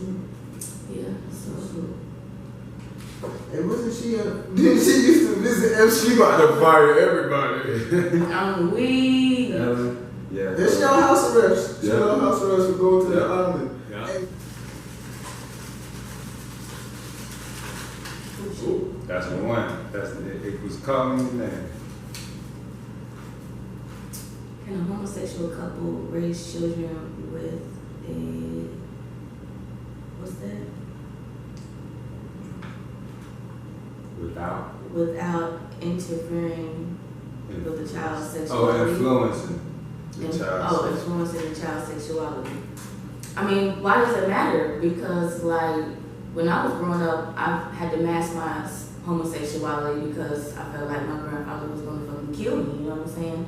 Yeah, so. Hey, wasn't she didn't she used to visit F? She about to fire everybody. Ellen. Yeah. It's your house arrest. Yeah. Your house arrest for going to the island. Yeah. Hey. That's the one. It was calling me name. Can a homosexual couple raise children with what's that? Without interfering with the child's sexuality? Influencing the child's influencing the child's sexuality. I mean, why does it matter? Because, like, when I was growing up, I had to mask my homosexuality because I felt like my grandfather was going to fucking kill me, you know what I'm saying?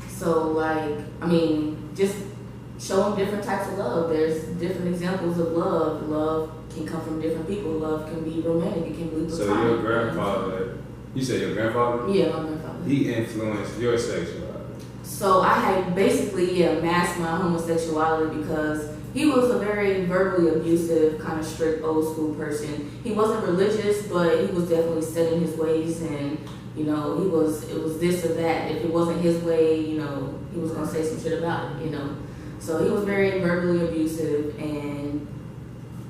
So, like, I mean, just show them different types of love. There's different examples of love. Love can come from different people. Love can be romantic. It can be platonic. So your grandfather, you said your grandfather? Yeah, my grandfather. He influenced your sexuality. So I had basically, masked my homosexuality because he was a very verbally abusive, kind of strict, old school person. He wasn't religious, but he was definitely set in his ways, and it was this or that. If it wasn't his way, he was gonna say some shit about it, So he was very verbally abusive, and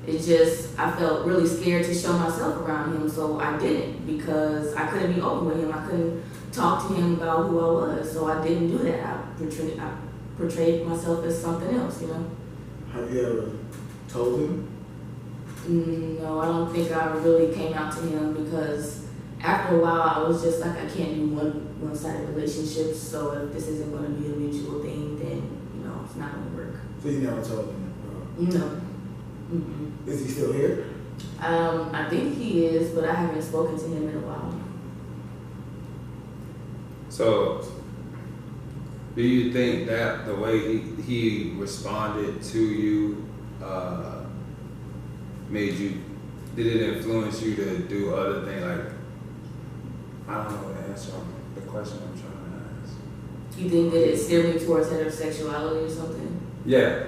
I felt really scared to show myself around him, so I didn't, because I couldn't be open with him. I couldn't talk to him about who I was, so I didn't do that. I portrayed myself as something else, Have you ever told him? No, I don't think I really came out to him, because after a while I was just like, I can't do one-sided relationships, so if this isn't going to be a mutual thing, then, it's not going to work. So you never told him? No. Mm-hmm. Is he still here? I think he is, but I haven't spoken to him in a while. So, do you think that the way he responded to you did it influence you to do other things? Like, I don't know the answer on the question I'm trying to ask. You think that it steered me towards heterosexuality or something? Yeah,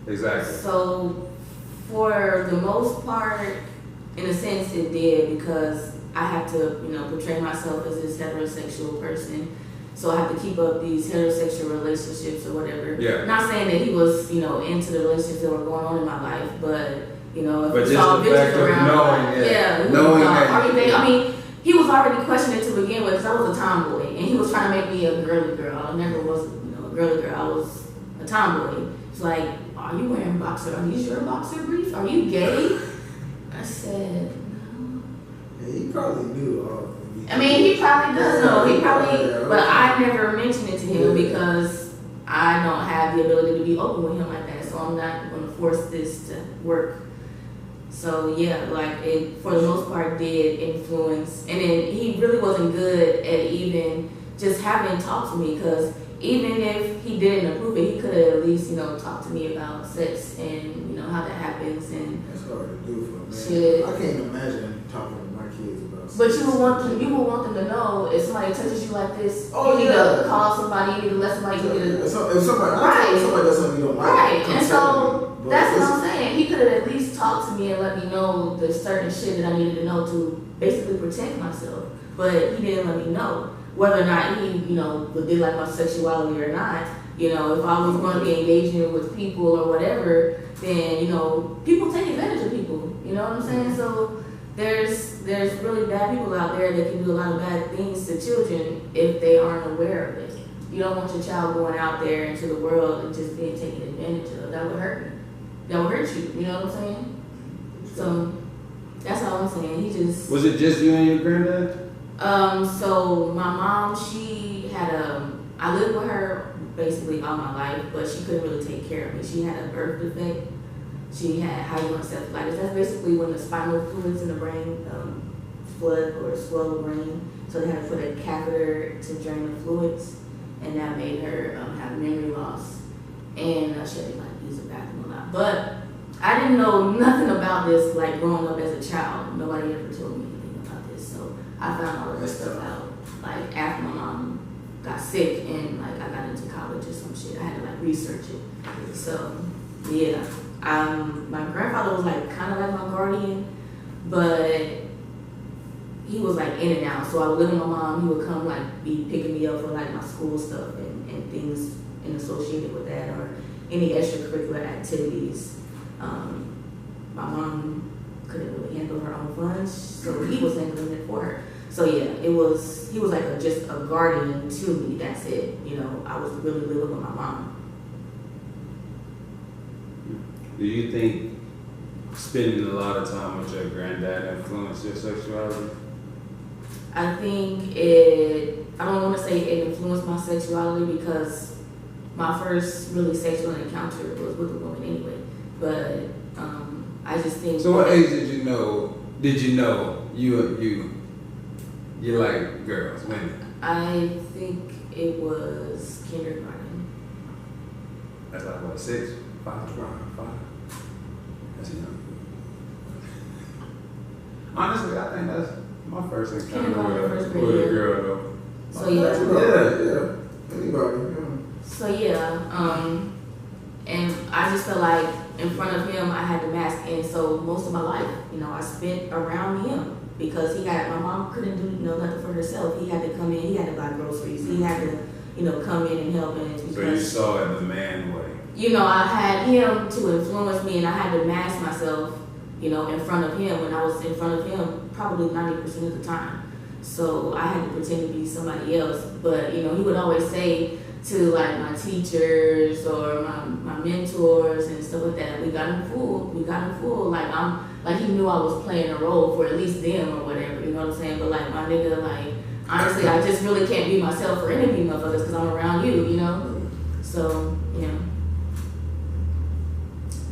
exactly. So, for the most part, in a sense, it did, because I had to, portray myself as this heterosexual person. so I have to keep up these heterosexual relationships or whatever. Yeah. Not saying that he was, into the relationships that were going on in my life, but if But he just saw the bitches fact of around, knowing knowing that. He was already questioning it to begin with because I was a tomboy and he was trying to make me a girly girl. I never was, a girly girl. I was a tomboy. It's like, are you wearing boxer? Are these your boxer briefs? Are you gay? I said, no. Yeah, he probably knew. He probably does know. He probably, but I never mentioned it to him because I don't have the ability to be open with him like that. So I'm not going to force this to work. So yeah, it for the most part did influence, and then he really wasn't good at even just having talk to me because even if he didn't approve it, he could have at least talked to me about sex and how that happens and. That's hard to do for a man. Shit. I can't imagine talking to my kids about sex. But you would want them to know if somebody touches you like this, Oh, you need yeah. to call somebody, you need to let somebody If get somebody does something you don't like, right. come And tell so me. But that's what I'm saying. He could have at least talked to me and let me know the certain shit that I needed to know to basically protect myself. But he didn't let me know whether or not he, did like my sexuality or not. If I was going to be engaging with people or whatever, then people take advantage of people. You know what I'm saying? So there's really bad people out there that can do a lot of bad things to children if they aren't aware of it. You don't want your child going out there into the world and just being taken advantage of. That would hurt me. That would hurt you. You know what I'm saying? So that's all I'm saying. He just. Was it just you and your granddad? So my mom, she had I lived with her basically all my life, but she couldn't really take care of me. She had a birth defect. She had hydroencephalitis. That's basically when the spinal fluids in the brain flood or swell the brain. So they had to put a catheter to drain the fluids, and that made her have memory loss. And she had to use the bathroom a lot. But I didn't know nothing about this growing up as a child. Nobody ever told me anything about this. So I found all of this stuff out after my mom got sick and I got into college or some shit. I had to research it. So yeah. My grandfather was kind of like my guardian, but he was in and out. So I would live with my mom. He would come be picking me up for my school stuff and things associated with that or any extracurricular activities. My mom couldn't really handle her own funds, so he was handling it for her. So yeah, he was just a guardian to me. That's it. I was really living with my mom. Do you think spending a lot of time with your granddad influenced your sexuality? I think I don't want to say it influenced my sexuality because my first really sexual encounter was with a woman anyway. But I just think. So what age did you know you like girls, women? I think it was kindergarten. That's 6, 5. That's young. Honestly, I think that's my first encounter with a girl though. So yeah. Anybody. So yeah, and I just felt like in front of him I had the mask, and so most of my life, I spent around him because my mom couldn't do nothing for herself. He had to come in, he had to buy groceries, he had to come in and help. And so you saw it the man way. I had him to influence me, and I had to mask myself, in front of him. When I was in front of him, probably 90% of the time. So I had to pretend to be somebody else. But he would always say to my teachers or my mentors and stuff like that, we got him fooled. He knew I was playing a role for at least them or whatever. You know what I'm saying? But my nigga, honestly, I just really can't be myself for any of you motherfuckers because I'm around you. So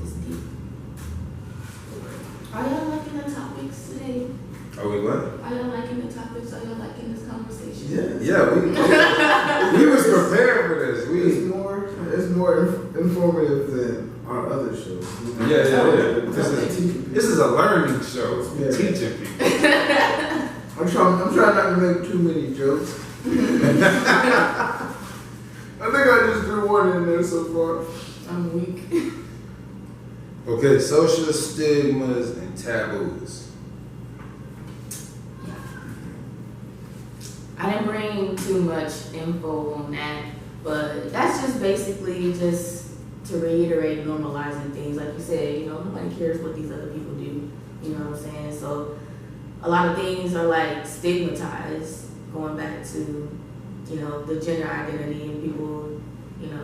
it's deep. Are y'all liking the topics today? Are we what? Are y'all liking the topics? Are y'all liking this conversation? Yeah, we was prepared for this. It's more informative than our other shows. Yeah. This is a learning show. Yeah. Teaching people. I'm trying not to make too many jokes. I think I just threw one in there so far. I'm weak. Okay, social stigmas and taboos. I didn't bring too much info on that, but that's just basically just to reiterate normalizing things. Like you said, nobody cares what these other people do. You know what I'm saying? So a lot of things are like stigmatized, going back to, the gender identity and people,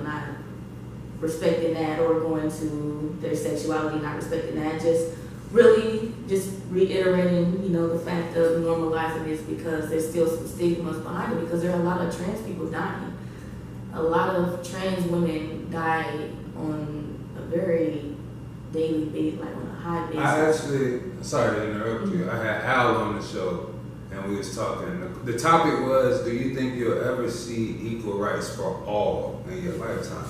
not respecting that, or going to their sexuality, not respecting that. Just reiterating, the fact of normalizing this, because there's still some stigmas behind it, because there are a lot of trans people dying. A lot of trans women die on a very daily basis, like on a high basis. I actually, sorry to interrupt you, I had Al on the show and we was talking. The topic was, do you think you'll ever see equal rights for all in your lifetime?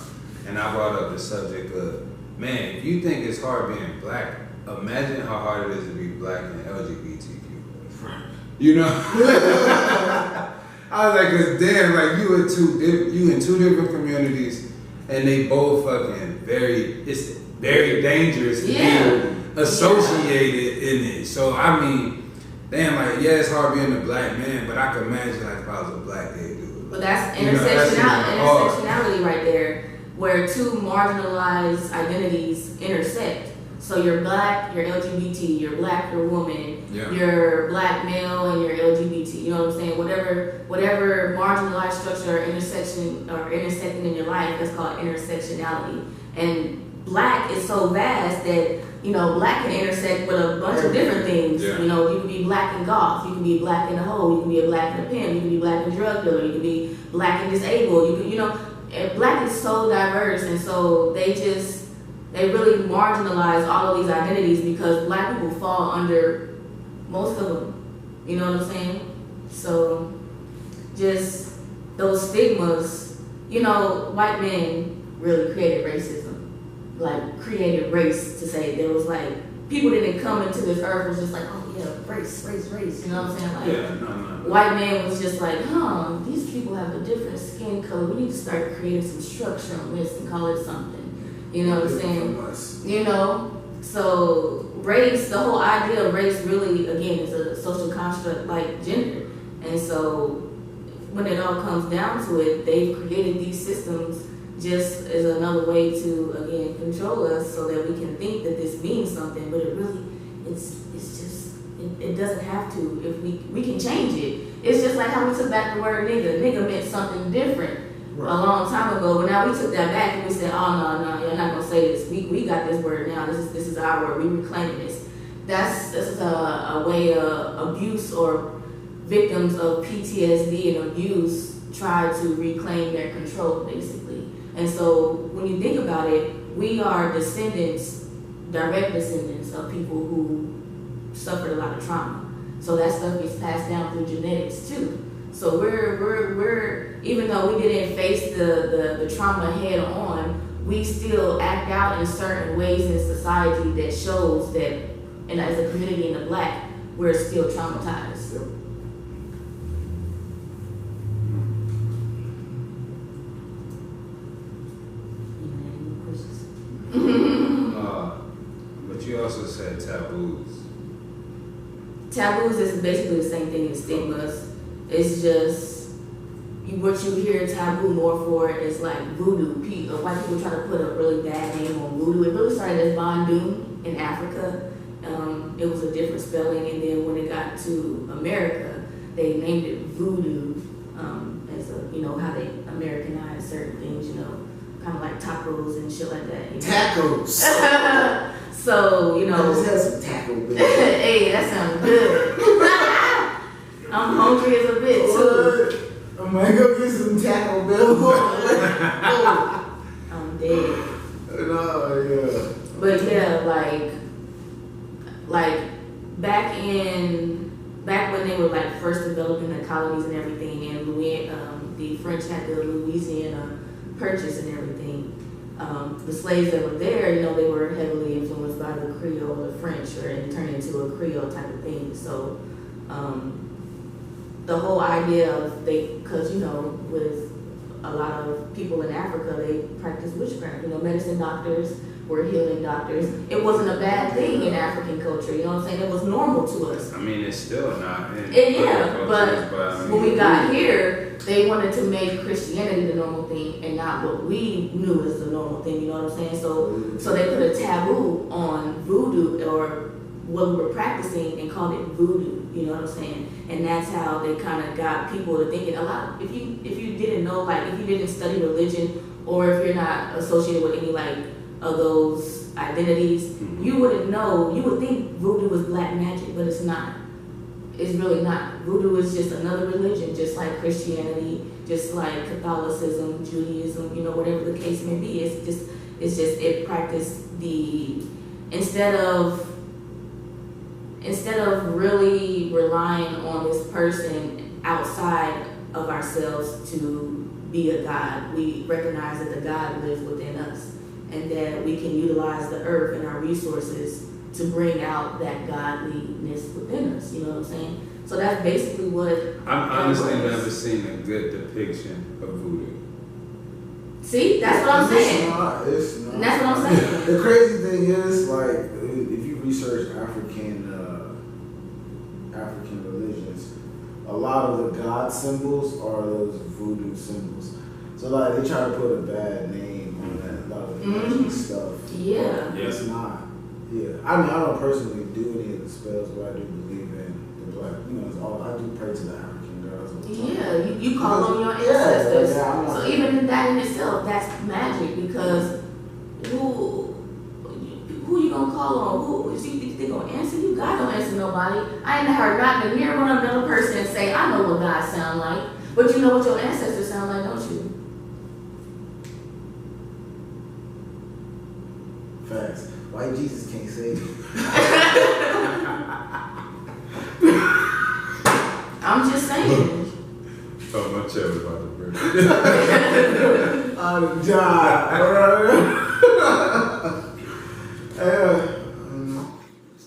And I brought up the subject of, man, if you think it's hard being black, imagine how hard it is to be black and LGBTQ. I was like, cause damn, like you in two different communities, and they both fucking it's very dangerous to be associated in it. So I mean, damn, like it's hard being a black man, but I can imagine like if I was a black gay dude. But that's intersectionality right there, where two marginalized identities intersect. So you're black, you're LGBT, you're black, you're woman, you're black male, and you're LGBT. You know what I'm saying? Whatever marginalized structure or intersecting in your life, that's called intersectionality. And black is so vast that black can intersect with a bunch of different things. Yeah. You can be black in golf, you can be black in a hoe, you can be a black in a pimp, you can be black in a drug dealer, you can be black and disabled. And black is so diverse, and so they really marginalize all of these identities, because black people fall under most of them. You know what I'm saying? So just those stigmas, white men really created racism. Like created race to say there was like, people didn't come into this earth was just like, oh yeah, race. You know what I'm saying? Like white man was just like, these people have a different skin color. We need to start creating some structure on this and call it something. You know what I'm saying? So race, the whole idea of race really, again, is a social construct like gender. And so when it all comes down to it, they've created these systems just as another way to, again, control us, so that we can think that this means something, but it really, it doesn't have to. If we can change it. It's just like how we took back the word nigga. Nigga meant something different. Right. A long time ago, but now we took that back and we said, oh no, you're not gonna say this. We got this word now. This is our word. We reclaiming this. This is a way abuse or victims of PTSD and abuse try to reclaim their control, basically. And so when you think about it, we are direct descendants of people who suffered a lot of trauma. So that stuff gets passed down through genetics too. So we're even though we didn't face the trauma head on, we still act out in certain ways in society that shows that, and as a community in the black, we're still traumatized. Yep. But you also said taboos. Taboos is basically the same thing as stigmas. It's just what you hear taboo more for is like voodoo. White people try to put a really bad name on voodoo. It really started as Bandung in Africa. It was a different spelling, and then when it got to America, they named it voodoo, as how they Americanized certain things, kind of like tacos and shit like that. Tacos. So, I just had some taco bell. Hey, that sounds good. I'm hungry as a bitch too. I might go get some Taco Bell. I'm dead. No, yeah. But yeah, like back when they were like first developing the colonies and everything, and the French had the Louisiana Purchase and everything. The slaves that were there, they were heavily influenced by the Creole, the French, and turned into a Creole type of thing. So the whole idea of because with a lot of people in Africa, they practice witchcraft. Medicine doctors were healing doctors. It wasn't a bad thing in African culture, you know what I'm saying? It was normal to us. I mean, it's still not. But I mean, when we got here, they wanted to make Christianity the normal thing and not what we knew as the normal thing, you know what I'm saying? So they put a taboo on voodoo or what we were practicing and called it voodoo, you know what I'm saying? And that's how they kind of got people to thinking a lot. If you didn't know, like if you didn't study religion or if you're not associated with any like of those identities, you wouldn't know. You would think voodoo was black magic, but it's not. It's really not. Voodoo is just another religion, just like Christianity, just like Catholicism, Judaism, you know, whatever the case may be. It's just it practiced the instead of really relying on this person outside of ourselves to be a God, we recognize that the God lives within us and that we can utilize the earth and our resources to bring out that godliness within us, you know what I'm saying? So that's basically what I've honestly never seen a good depiction of voodoo. See, that's what I'm saying. It's not. And that's what I'm saying. The crazy thing is, like, if you research African religions, a lot of the god symbols are those voodoo symbols. So like they try to put a bad name on that, a lot of the magic stuff. Yeah. It's not. Yeah. I mean, I don't personally do any of the spells, but I do believe in the black, you know, it's all, I do pray to the African gods. Yeah, you call on your ancestors. Yeah, so even that in itself, that's magic because who you gonna call on? Who you think they gonna answer you? God don't answer nobody. I ain't heard nothing. Hear one another person say, I know what God sound like, but you know what your ancestors sound like, don't you? Facts. Why Jesus can't save you? I'm just saying. Oh, my chair was about to break. I'm dying.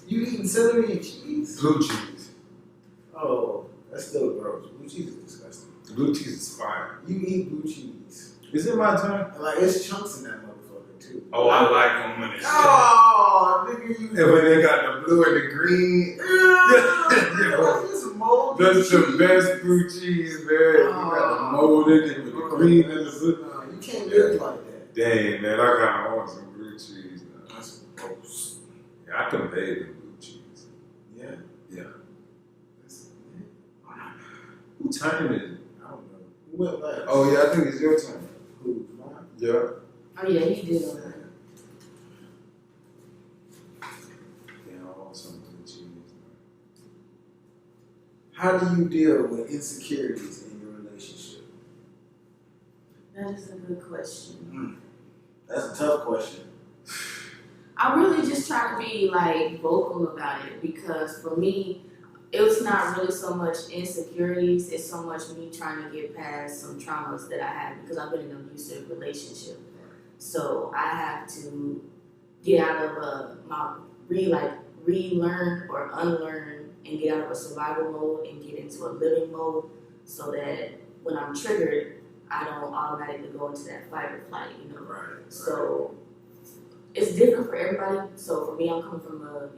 You eating celery and cheese? Blue cheese. Oh, that's still gross. Blue cheese is disgusting. Blue cheese is fire. You eat blue cheese. Is it my turn? And like, it's chunks in that motherfucker, too. Oh, I like them when it's Oh, nigga, you. and when they got the blue and the green. That's the best blue cheese, man. You got the mold in it with the green and the blue. No, you can't live like that. Dang, man, I kind of want some blue cheese now. That's gross. Yeah, I can bathe in blue cheese. Yeah. Yeah. That's, Who turn is it? I don't know. Who went last? Oh, yeah, I think it's your turn. Who? Mine? Yeah. Oh yeah, he did on that. Yeah, I want some blue cheese. How do you deal with insecurities in your relationship? That is a good question. That's a tough question. I really just try to be like vocal about it because for me, it's not really so much insecurities, it's so much me trying to get past some traumas that I had because I've been in an abusive relationship. So I have to get out of relearn or unlearn and get out of a survival mode and get into a living mode so that when I'm triggered, I don't automatically go into that fight or flight, you know. Right. So it's different for everybody. So for me, I'm coming from a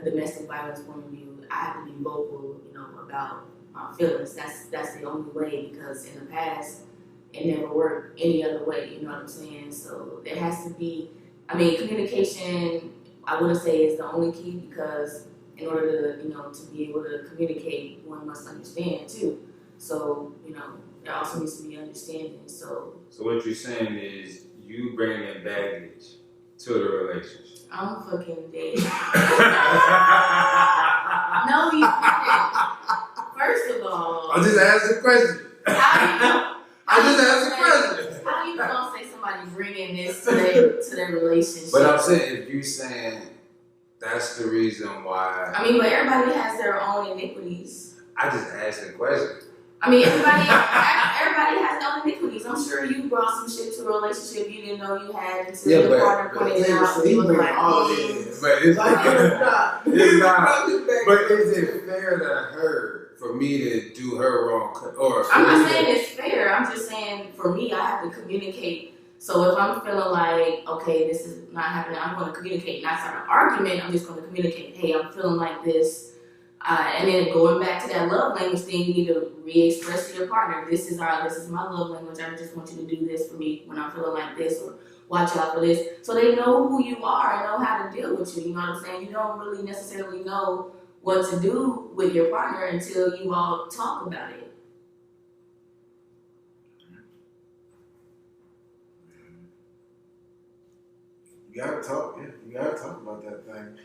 domestic violence point of view. I have to be vocal, about my feelings. That's the only way because in the past it never worked any other way. You know what I'm saying? So there has to be. I mean, communication. I wouldn't say is the only key because in order to to be able to communicate, one must understand too. So there also needs to be understanding. So what you're saying is you bring in baggage to the relationship. I'm fucking dead. No, you didn't. First of all, I just asked a question. How you gonna say somebody bringing this to their relationship? But I'm saying if you're saying that's the reason why. I mean, but everybody has their own iniquities. I just asked a question. I mean, everybody has their own iniquities. I'm sure you brought some shit to a relationship you didn't know you had until your partner pointed it out. You was like, but it's not. It's not. But is it fair to her for me to do her wrong? Or I'm not saying it's fair. I'm just saying for me, I have to communicate So if I'm feeling like, okay, this is not happening, I'm going to communicate, not start an argument. I'm just going to communicate. Hey, I'm feeling like this. And then going back to that love language thing, you need to re-express to your partner. This is my love language. I just want you to do this for me when I'm feeling like this, or watch out for this. So they know who you are and know how to deal with you. You know what I'm saying? You don't really necessarily know what to do with your partner until you all talk about it. You gotta talk, yeah. You gotta talk about that thing.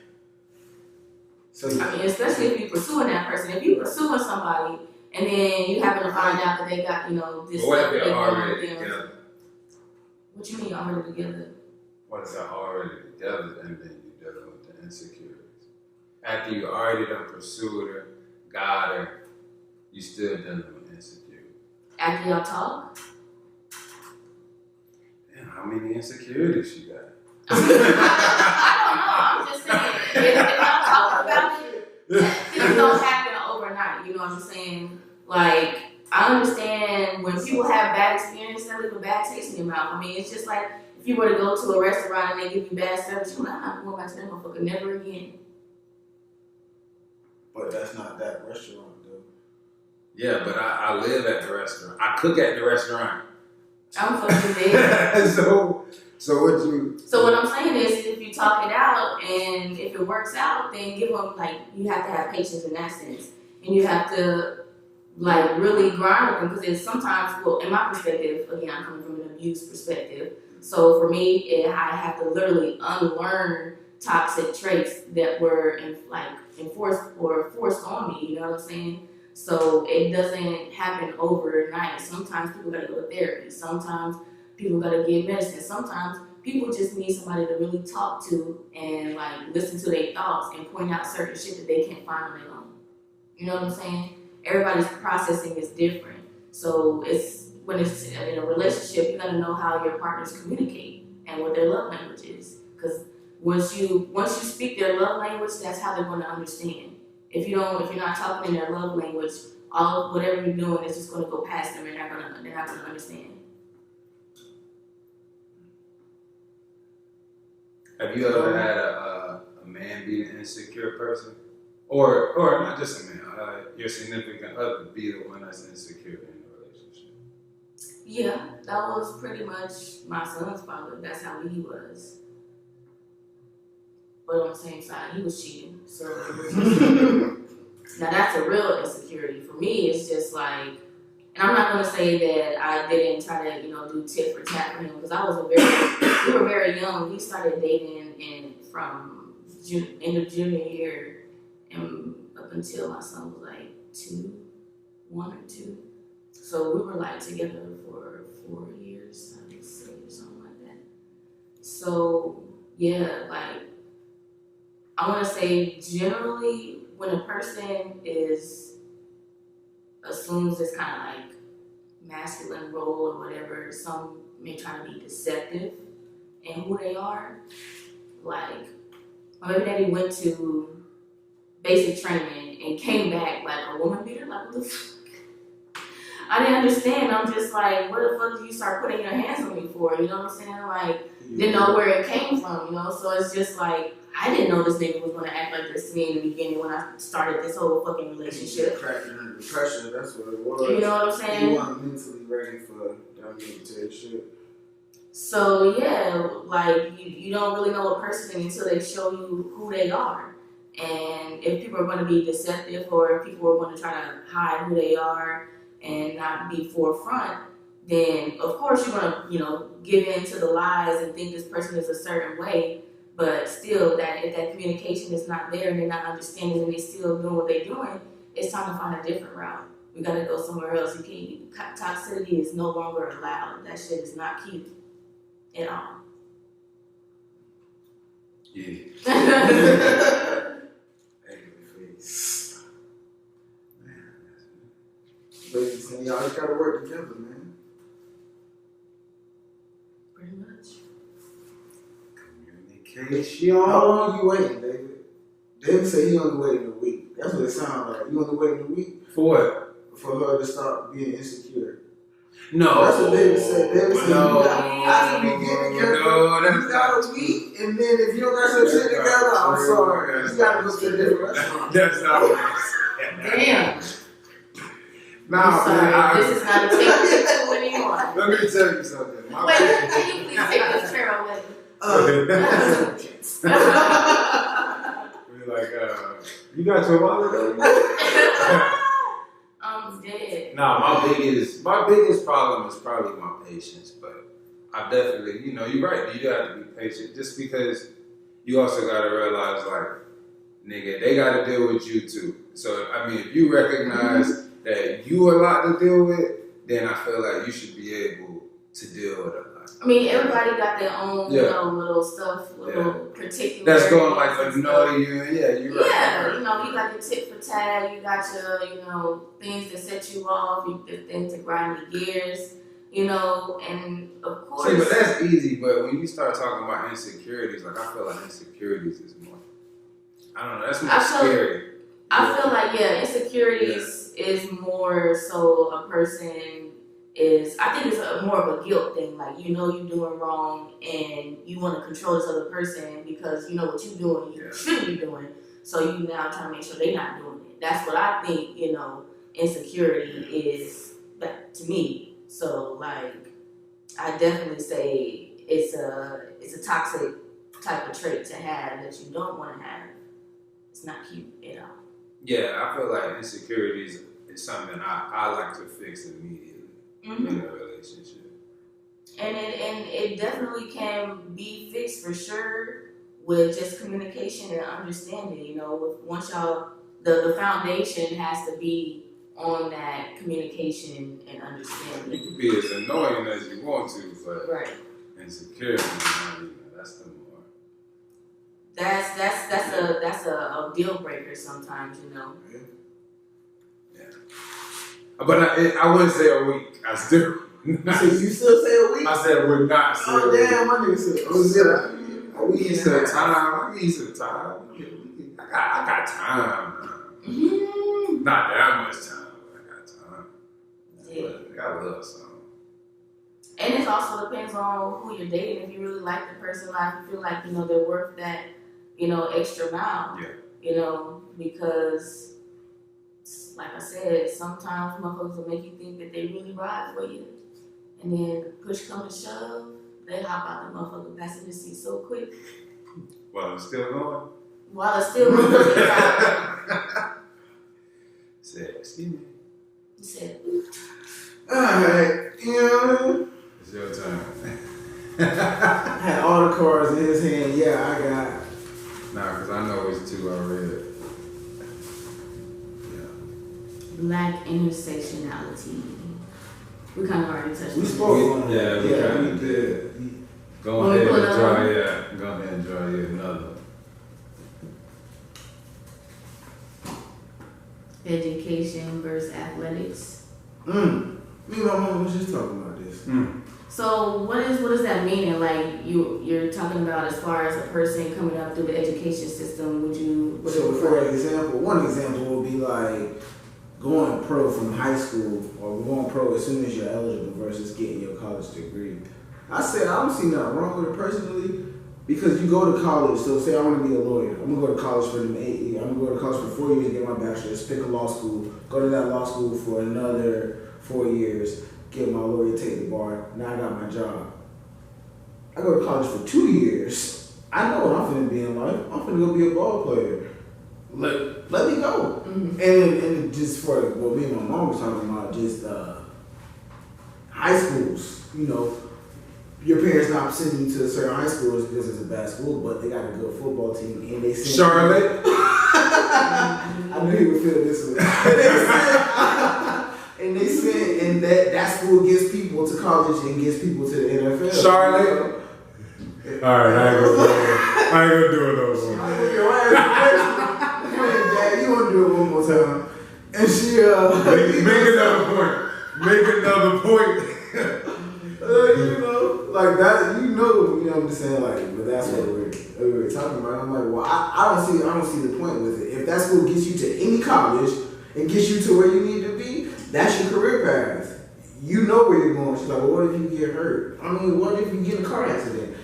So I mean, especially if you're pursuing that person. If you're pursuing somebody and then you happen to find out that they got, this What stuff if that they're they going already with them. together? What you mean already together? What if they're already together and then you're dealing with the insecurities? After you already done pursued her, got her, you still dealing with insecurities. After y'all talk? Damn, how many insecurities you got? I don't know. I'm just saying. If y'all talk about it, things don't happen overnight. You know what I'm saying? Like, I understand when people have bad experiences, they leave a bad taste in your mouth. I mean, it's just like if you were to go to a restaurant and they give you bad service, you're like, I'm not going back to that motherfucker never again. but that's not that restaurant though. Yeah, but I live at the restaurant. I cook at the restaurant. I'm fucking dead. So what you? So what I'm saying is, if you talk it out and if it works out, then give them, like, you have to have patience in that sense, and you have to like really grind with them, because it's sometimes, well, in my perspective, again, I'm coming from an abuse perspective. So for me, I have to literally unlearn toxic traits that were enforced or forced on me. You know what I'm saying? So it doesn't happen overnight. Sometimes people gotta go to therapy. Sometimes people gotta get medicine. Sometimes people just need somebody to really talk to and like listen to their thoughts and point out certain shit that they can't find on their own. You know what I'm saying? Everybody's processing is different. So when it's in a relationship, you gotta know how your partners communicate and what their love language is. Because once you speak their love language, that's how they're gonna understand. If you're not talking in their love language, whatever you're doing is just gonna go past them, and they're not gonna understand. Have you ever had a man be an insecure person? Or not just a man, your significant other be the one that's insecure in the relationship? Yeah, that was pretty much my son's father. That's how he was. But on the same side, he was cheating. So now that's a real insecurity. For me, it's just like, and I'm not gonna say that I didn't try to, do tit for tat for him, because we were very young. We started dating from end of junior year and up until my son was like 1 or 2. So we were like together for 4 years, I would say, or something like that. So yeah, like, I want to say generally when a person assumes this kind of like masculine role or whatever, some may try to be deceptive in who they are. Like, my baby daddy went to basic training and came back like a woman beater. Like, what the fuck? I didn't understand. I'm just like, what the fuck did you start putting your hands on me for? You know what I'm saying? Like, didn't know where it came from, So it's just like, I didn't know this nigga was gonna act like this to me in the beginning when I started this whole fucking relationship. Cracking under pressure, that's what it was. You know what I'm saying? You weren't mentally ready for that military shit. So yeah, like you don't really know a person until they show you who they are. And if people are going to be deceptive, or if people are going to try to hide who they are and not be forefront, then of course you're going to, give in to the lies and think this person is a certain way. But still, that if that communication is not there and they're not understanding and they're still doing what they're doing, it's time to find a different route. We got to go somewhere else. Toxicity is no longer allowed. That shit is not cute at all. Yeah. Face. Man, basically saying y'all just gotta work together, man. Pretty much. Communication. How long you waiting, David? David said he only waiting a week. That's what it sounds like. You only waiting a week For what? for her to stop being insecure. No. That's what David said. David said, No. after we get together, you got a week, and then if you don't got your shit together, I'm sorry. You gotta go to a different restaurant. That's not what it is. Damn. Nah, I'm sorry. man, This is not a take two anymore. let me tell you something. Wait, can you please take this chair away? We're like, you got your wallet? I'm dead. Nah, my biggest problem is probably my patience, but I definitely, you're right. You got to be patient, just because you also got to realize, like, nigga, they got to deal with you too. So, I mean, if you recognize that you a lot to deal with, then I feel like you should be able to deal with a lot. I mean, everybody got their own, little stuff, little particular. That's going like annoy you, and you're right. Yeah, you got your tit for tat, you got your, things that set you off, the things that grind your gears, and of course. See, but that's easy, but when you start talking about insecurities, like, I feel like insecurities is more, I don't know, that's more scary. I feel like, insecurities is more so a person I think it's more of a guilt thing. Like, you're doing wrong and you want to control this other person because you know what you're doing, you shouldn't be doing. So you now trying to make sure they're not doing it. That's what I think, insecurity is to me. So, like, I definitely say it's a toxic type of trait to have that you don't want to have. It's not cute at all. Yeah, I feel like insecurities is something I like to fix immediately. In a relationship, and it definitely can be fixed for sure with just communication and understanding. Once y'all the foundation has to be on that communication and understanding. You can be as annoying as you want to, but right. Insecurity, that's the more. That's a deal breaker sometimes. But I wouldn't say a week. I still. So you still say a week? I said would not say a week. Damn, my nigga said a week is the time. I need some time. I got time. Mm-hmm. Not that much time, but I got time. Yeah. I got a little something. And it also depends on who you're dating. If you really like the person, like you feel like they're worth that, extra mile. Yeah. Because. Like I said, sometimes motherfuckers will make you think that they really ride for you. And then push come to shove, they hop out the motherfucking passenger seat so quick. While it's still going? While it's still going. Said, excuse me. You said, alright, It's your turn. had all the cards in his hand. Yeah, I got. Nah, because I know it's two already. Black intersectionality. We kind of already touched on We this. spoke on Yeah, that. we We did. Go Wanna ahead put and another try, go ahead and try another. Education versus athletics. Me and my mom was just talking about this. So what does that mean? And like you're talking about as far as a person coming up through the education system, So for example, one example would be like going pro from high school or going pro as soon as you're eligible versus getting your college degree. I don't see nothing wrong with it personally because you go to college. So say I want to be a lawyer. I'm going to go to college for them 8 years. I'm going to go to college for 4 years to get my bachelor's, pick a law school, go to that law school for another 4 years, get my lawyer, take the bar. Now I got my job. I go to college for 2 years. I know what I'm finna be in life. I'm finna go be a ball player. Let me go. Mm-hmm. And just for what me and my mom was talking about, just high schools. Your parents not sending you to certain high schools because it's a bad school, but they got a good football team and they send Charlotte. I knew you would feel this way. and that school gets people to college and gets people to the NFL. Charlotte. All right, I ain't gonna do it no more. Dad, you want to do it one more time? And she make another point. Like that, you know what I'm saying, like, but that's what we were talking about. I'm like, well, I don't see the point with it. If that school gets you to any college and gets you to where you need to be, that's your career path. you know where you're going. She's like, well, what if you get hurt? I mean, what if you get in a car accident?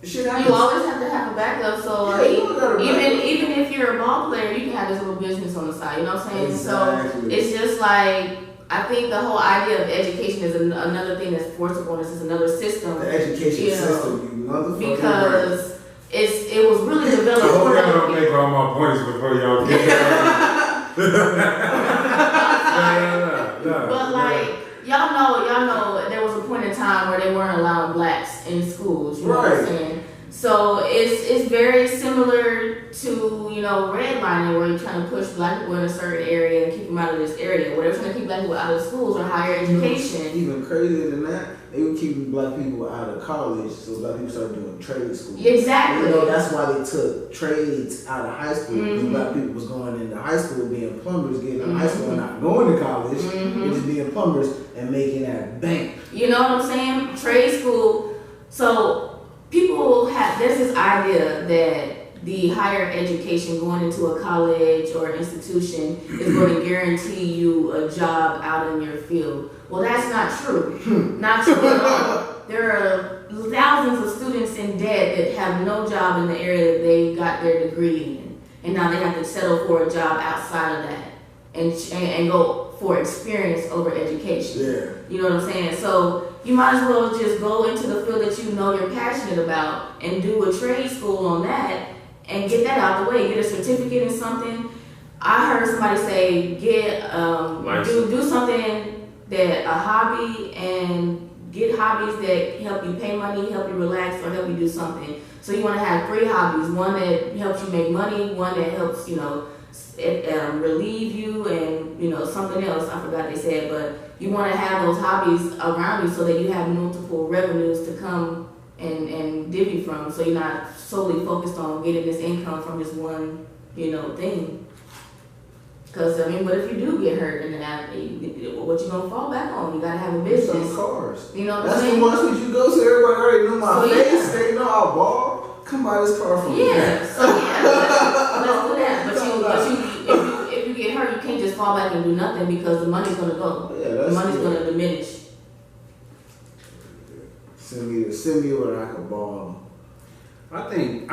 Shit happens. You always have to have a backup. So Yeah, you always gotta even if you're a ball player, you can have this little business on the side. You know what I'm saying? Exactly. So it's just like, I think the whole idea of education is another thing that's forced upon us. Is another system. The education you know, system, you motherfucker. because it was really developed. I hope y'all don't make all my points before y'all get there. But like y'all know, there was a point in time where they weren't allowing blacks in schools. You know what I'm saying? So it's very similar to, you know, redlining, where you're trying to push black people in a certain area and keep them out of this area. Where they're trying to keep black people out of schools or higher education. Even crazier than that, they were keeping black people out of college, so black people started doing trade school. Exactly. You know, that's why they took trades out of high school. Because black people was going into high school being plumbers, getting out of high school and not going to college, and just being plumbers and making that bank. You know what I'm saying? Trade school. So there's this idea that the higher education, going into a college or institution, is going to guarantee you a job out in your field. Well, that's not true. Not true at all. There are thousands of students in debt that have no job in the area that they got their degree in, and now they have to settle for a job outside of that and go for experience over education. Yeah. You know what I'm saying? So you might as well just go into the field that you know you're passionate about and do a trade school on that and get that out the way. Get a certificate in something. I heard somebody say do something that a hobby, and get hobbies that help you pay money, help you relax, or help you do something. So you want to have 3 hobbies: one that helps you make money, one that helps relieve you, and something else I forgot they said, but you want to have those hobbies around you so that you have multiple revenues to come and divvy from, so you're not solely focused on getting this income from this one thing. Because what if you do get hurt and then what you gonna fall back on? You gotta have a business. Some cars. You know what That's I'm saying? the ones that you go to. Everybody already know my face. Yeah. They know I ball. Come buy this car from me. Yeah. So let's do that. But if you get hurt, you can't just fall back and do nothing, because the money's gonna go. Yeah, the money's gonna diminish. Send me where I can ball. I think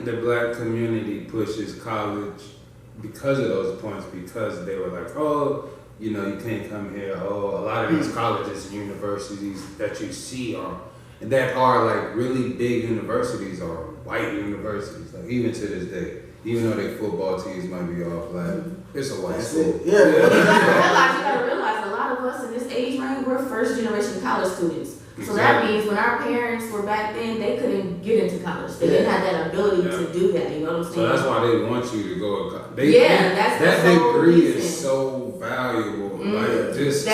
the black community pushes college because of those points, because they were like, oh, you can't come here. Oh, a lot of these colleges and universities that you see that are like really big universities are white universities. Like even to this day, even though their football teams might be all black, it's a white school. You gotta realize a lot of us in this age range, we're first generation college students. So that means when our parents were back then, they couldn't get into college. They didn't have that ability to do that. You know what I'm saying? So that's why they want you to go to college. That degree reason. is so valuable. Like because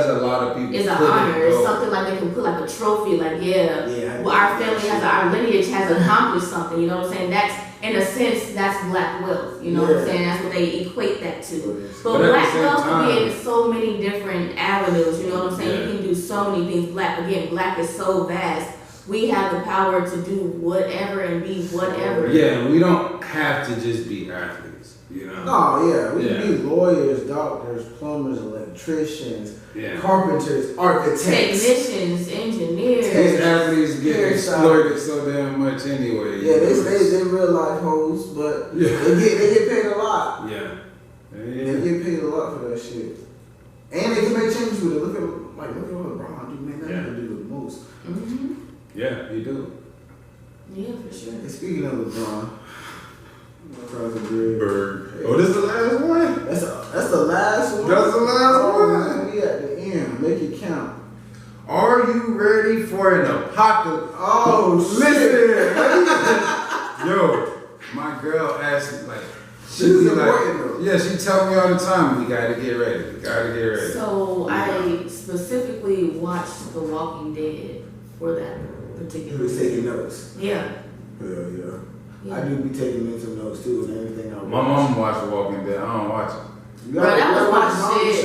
a lot of people is an honor. It's something like they can put like a trophy. Like our family our lineage has accomplished something. You know what I'm saying? That's, in a sense, that's black wealth. You know what I'm saying? That's what they equate that to. But black wealth can be in so many different avenues. You know what I'm saying? You can do so many things. Black is so vast. We have the power to do whatever and be whatever. Yeah, and we don't have to just be athletes. We can be lawyers, doctors, plumbers, electricians, carpenters, architects, technicians, engineers. These athletes get exploited so damn much anyway. Yeah, they real life hoes, but they get paid a lot. Yeah. They get paid a lot for that shit, and they can make changes with it. Look at what LeBron do, man. That nigga do the most. Mm-hmm. Yeah, you do. Yeah, for sure. And speaking of LeBron. Bird. Oh, this is the last one? That's the last one? That's the last one? Man, we at the end. Make it count. Are you ready for an apocalypse? Oh, listen. Yo, my girl asked me, like, she tell me all the time, we gotta get ready. So I specifically watched The Walking Dead for that particular. You was taking notes? Yeah. Yeah. I do be taking mental notes too, and everything I watch. My mom watched The Walking Dead. I don't watch it. Bro, that was my shit.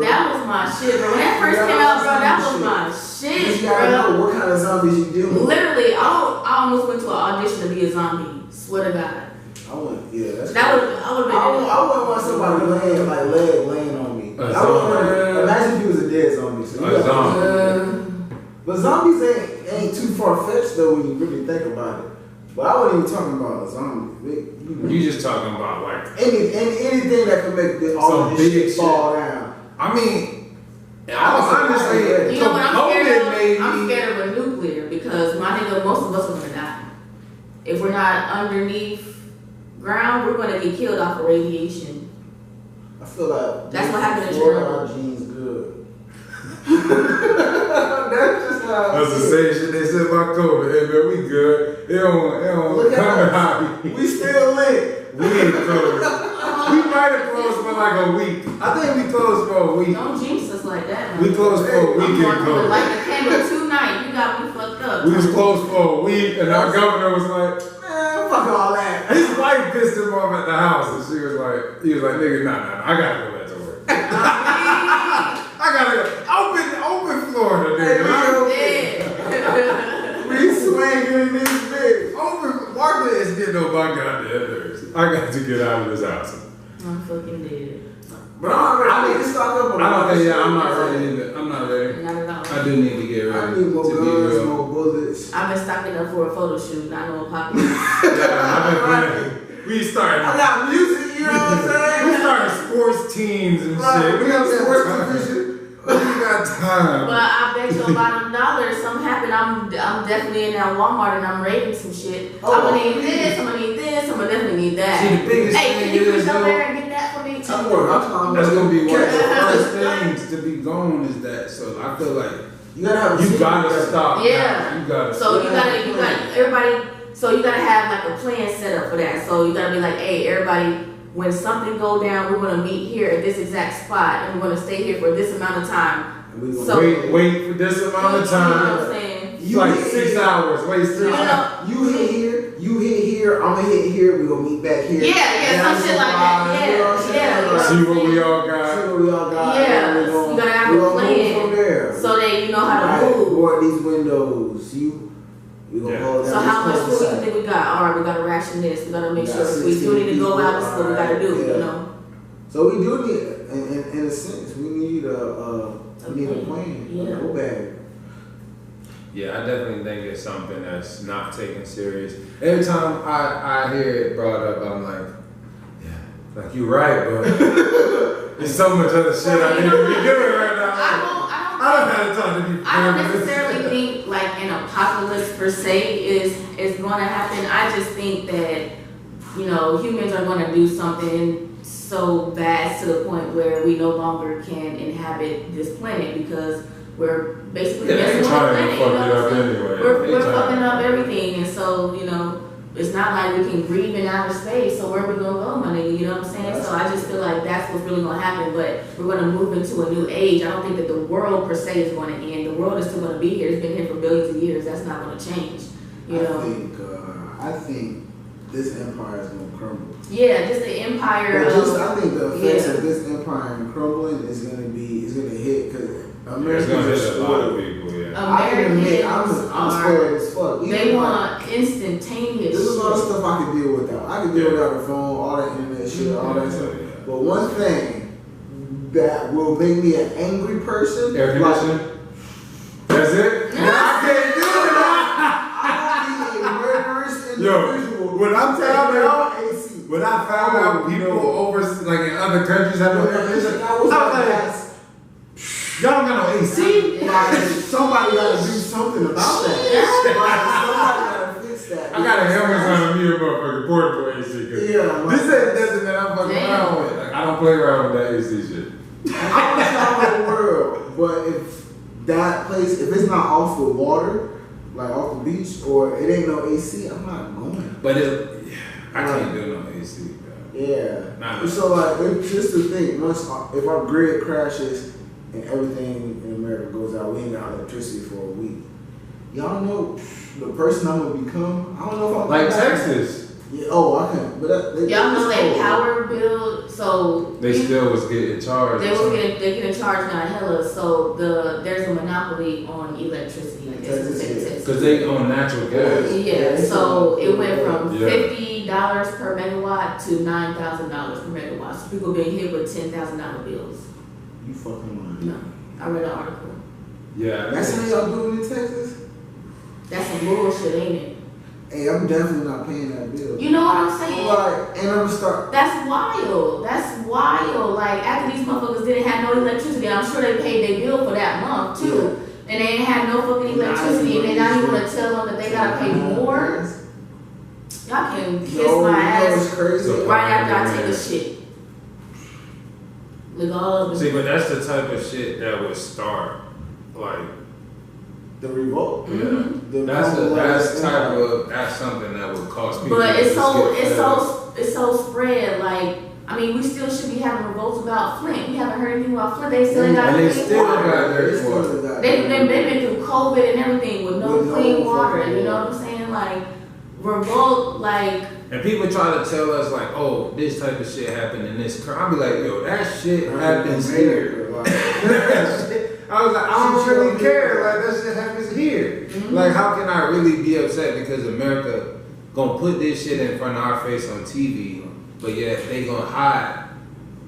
That was my shit, bro. When that first came out, bro, that was my shit, you gotta know what kind of zombies you dealing with. Literally, I almost went to an audition to be a zombie. Swear to God. I wouldn't want somebody laying on me. Imagine Imagine if he was a dead zombie. So A zombie. But zombies ain't too far-fetched though when you really think about it. But I wasn't even talking about a zombie. You just talking about like anything that could make all this shit fall down. I mean, honestly, you know what I'm maybe. scared of a nuclear because my nigga, most of us are gonna die. If we're not underneath ground, we're gonna get killed off of radiation. I feel like that's what happened in Florida. Chernobyl. Our genes good. That's just how. That's the same shit they said about COVID. Hey man, we good. It don't Look come at out. We still lit. We ain't closed. We might have closed for like a week. I think we closed for a week. Don't jinx us like that. We closed for a week I'm and going closed. like the candle tonight. You got me fucked up. We was closed for a week and our governor was like, Man, fuck all that. his wife pissed him off at the house and he was like, nigga, nah, I gotta go back to work. I gotta go. Open Florida, nigga. We swinging in this bitch. Open, Martha is getting on my goddamn nerves. I got to get out of this house. I'm fucking dead. But I need to stock up on I'm not ready either. I'm not ready. Not at all. I do need to get ready. I need more to be guns, real. more bullets. I've been stocking up for a photo shoot. I know apocalypse. Yeah, I've been planning. We started. I got music, you know what I'm saying? We started sports teams and shit. We got sports division. We got time. But I bet you $1 bottom something happened. I'm definitely in that Walmart and I'm raiding some shit. Oh, I'm gonna need this. I'm gonna need this. I'm gonna definitely need that. See, the biggest hey, thing can you is, push up though, there and get that for me too? that's gonna be one of the first things to be gone is that. So I feel like You gotta have you gotta stop. Yeah. Now. You gotta. So stop. you gotta everybody. So you gotta have like a plan set up for that. So you gotta be like, hey, everybody, when something go down, we're gonna meet here at this exact spot, and we're gonna stay here for this amount of time. So wait for this amount of time. You know what I'm saying? You like 6 hours. Wait 6 hours. You hit here, I'm gonna hit here, we gonna meet back here. Yeah, some shit like that. You know what I'm saying? Yeah. See what we all got. Yeah, you gotta have a plan from there. so that you know how to move. Board these windows. We gonna hold down So how much this food you think we got? All right, we gotta ration this. We gotta make sure if we still need to go out. This is what we gotta do. You know. So we do need, in a sense, we need a plan. Yeah. Go bag. Yeah, I definitely think it's something that's not taken serious. Every time I hear it brought up, I'm like, yeah, like you're right, but there's so much other shit I need to be doing right now. I don't have time to be. I don't necessarily think like an apocalypse per se is going to happen. I just think that humans are going to do something so vast to the point where we no longer can inhabit this planet because we're basically they're messing with the trying to planet. fuck it up anyway. We're fucking up everything, and so it's not like we can breathe in outer space. So where are we gonna go, my nigga? You know what I'm saying? So I just feel like that's what's really gonna happen. But we're gonna move into a new age. I don't think that the world per se is going to end. The world is still gonna be here. It's been here for billions of years. That's not gonna change. I think this empire is gonna crumble. Yeah, just the empire. I think the effects of this empire crumbling is gonna hit because Americans gonna hit are a lot of spoiled. people. Yeah. I'm spoiled as fuck. They want instantaneous. This is all the shit. stuff I can deal without. I can deal without the phone, all that internet shit, all that stuff. Yeah. But one thing that will make me an angry person, Air conditioning. That's it. I can't do it. I don't be a murderous individual. When I found out, AC. when I found out people over like in other countries have no air conditioning, I was like, y'all don't got no AC. Somebody got to do something about that. Somebody got to fix that. I got a Amazon of me a motherfucking portable AC. This ain't nothing that I'm fucking around with. Like, I don't play around with that AC shit. I'm not the world, but if that place, if it's not off the water, like off the beach, or it ain't no AC, I'm not going. But I can't do no AC. Bro. Yeah. Nah. So like, it's just to think, if our grid crashes and everything in America goes out, we ain't got electricity for a week. Y'all know the person I'm gonna become. I don't know if I'm Like Texas. Yeah. Oh, I can't. But Y'all know that power bill. So They still was getting charged. they're getting charged now hella. So there's a monopoly on electricity. I guess in Texas. Because they own natural gas. Yeah. So it went from $50 per megawatt to $9,000 per megawatt. So people being hit with $10,000 bills. You fucking lying. No. I read an article. Yeah. That's how y'all do it in Texas? That's some bullshit, ain't it? Hey, I'm definitely not paying that bill. You know what I'm saying? Like, and I'm gonna start. That's wild. That's wild. Like, after these motherfuckers didn't have no electricity, I'm sure they paid their bill for that month, too. Yeah. And they ain't had no fucking electricity, and then now you want to tell them that they gotta pay more? Y'all can kiss my ass crazy. right after I take a shit. Look all See, but that's the type of shit that would start, like, the revolt. Mm-hmm. That's something that would cause people. But to it's just get so spread. Like, I mean, we still should be having revolts about Flint. We haven't heard anything about Flint. They still got And they clean still water. got their water. They've been through COVID and everything with no clean water. water. You know what I'm saying? Like, revolt, like. And people try to tell us like, oh, this type of shit happened in this crime. I'll be like, yo, that shit happens here. I was like, I don't really care. Like, that shit happens here. Mm-hmm. Like, how can I really be upset because America gonna put this shit in front of our face on TV, but yet they gonna hide?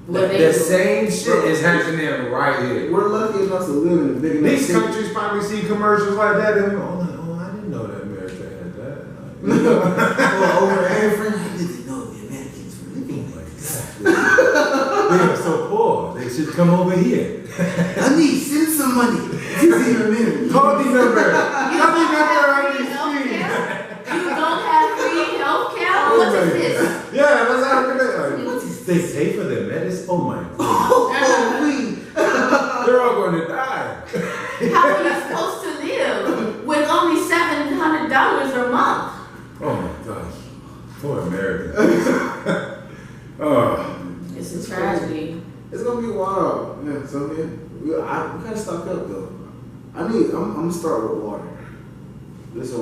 The same shit is happening right here. We're lucky enough to live in a big enough These city. countries probably see commercials like that and go, oh, I didn't know that America had that. Well, over Africa, I didn't know the Americans were living like that. They are so poor. They should come over here. I need send some money. Just in a minute. Call the number. You don't have free healthcare? What is this? Yeah, that's how I connect. They pay for their medicine? Oh my God. They're all going to die. How are you supposed to live with only $700 a month? Oh my gosh. Poor America. Oh. It's a tragedy. It's gonna be wild. Yeah, so we gotta stock up though. I'm gonna start with water.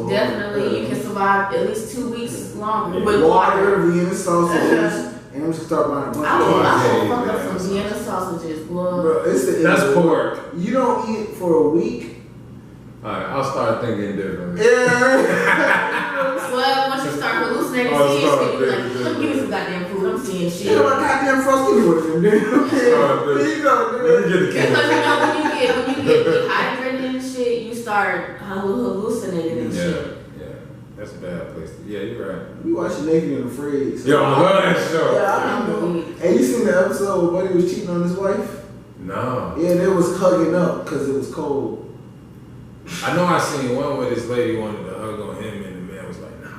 Definitely, you can survive at least 2 weeks longer with water, water. Vienna sausages, and I'm just start buying a bunch I of will water. fuck up some Vienna sausages, boy. Bro, That's pork. You don't eat for a week. Alright, I'll start thinking differently. Yeah. Well, once you start hallucinating, seeing shit, you be like, look, give me some goddamn food. I'm seeing shit. You know what goddamn Frost give me one of them, dude. There you go, dude. Because when you get dehydrated and shit, you start hallucinating and shit. Yeah, that's a bad place. Yeah, you're right. We watching Naked and Afraid. So Yo, I love that show. Yeah, I know. Hey, you seen the episode where Buddy was cheating on his wife? No. Yeah, they was hugging up because it was cold. I know I seen one where this lady wanted to hug on him and the man was like, nah.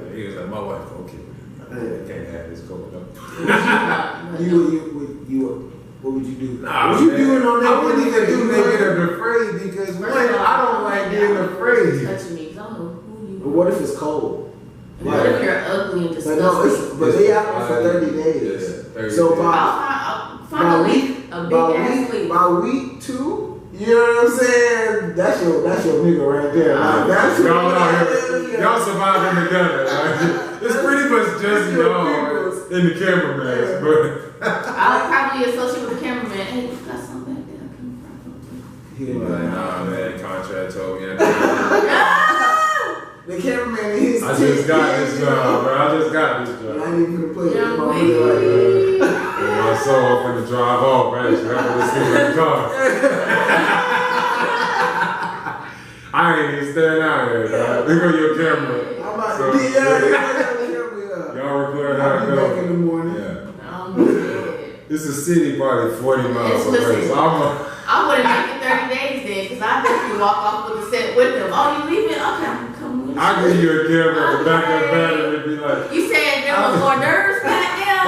Like, he was like, my wife okay with it. I can't have this cold up. What would you do? Nah, what you man. doing on that? I wouldn't even do Naked and Afraid because one, I don't like being afraid. Touching me, 'cause I don't know who you But what if it's cold? What if you're ugly and But disgusting? no, but they out for 30 days. Yeah, 30 So days. I'll find a leak, a big ass leak. by week 2, you know what I'm saying? That's your nigga right there. Like, that's your Y'all out here, y'all surviving together. Like, it's pretty much just y'all and the cameraman. But I'll probably associate with the cameraman. Hey, you got something back there? Can He I'm was like, like, nah, man, contract told me. the cameraman in his I just got this job, bro. I just got this I job. ain't even gonna play Yeah, with my nigga like that. And my soul finna drive off, man. So I'm gonna sleep in the car. I ain't even staying out here, dog. Look on your camera. I'm about So, to be out here. Y'all record how I'll it be back in goes. the morning. Yeah. I'm dead. It's a city party 40 miles away. So I wouldn't make it 30 days then, because I definitely walk off with the set with them. Oh, you leaving? Okay, I'm coming with you. I'll give you a camera to back up battery and be like, You said there was hors d'oeuvres back there?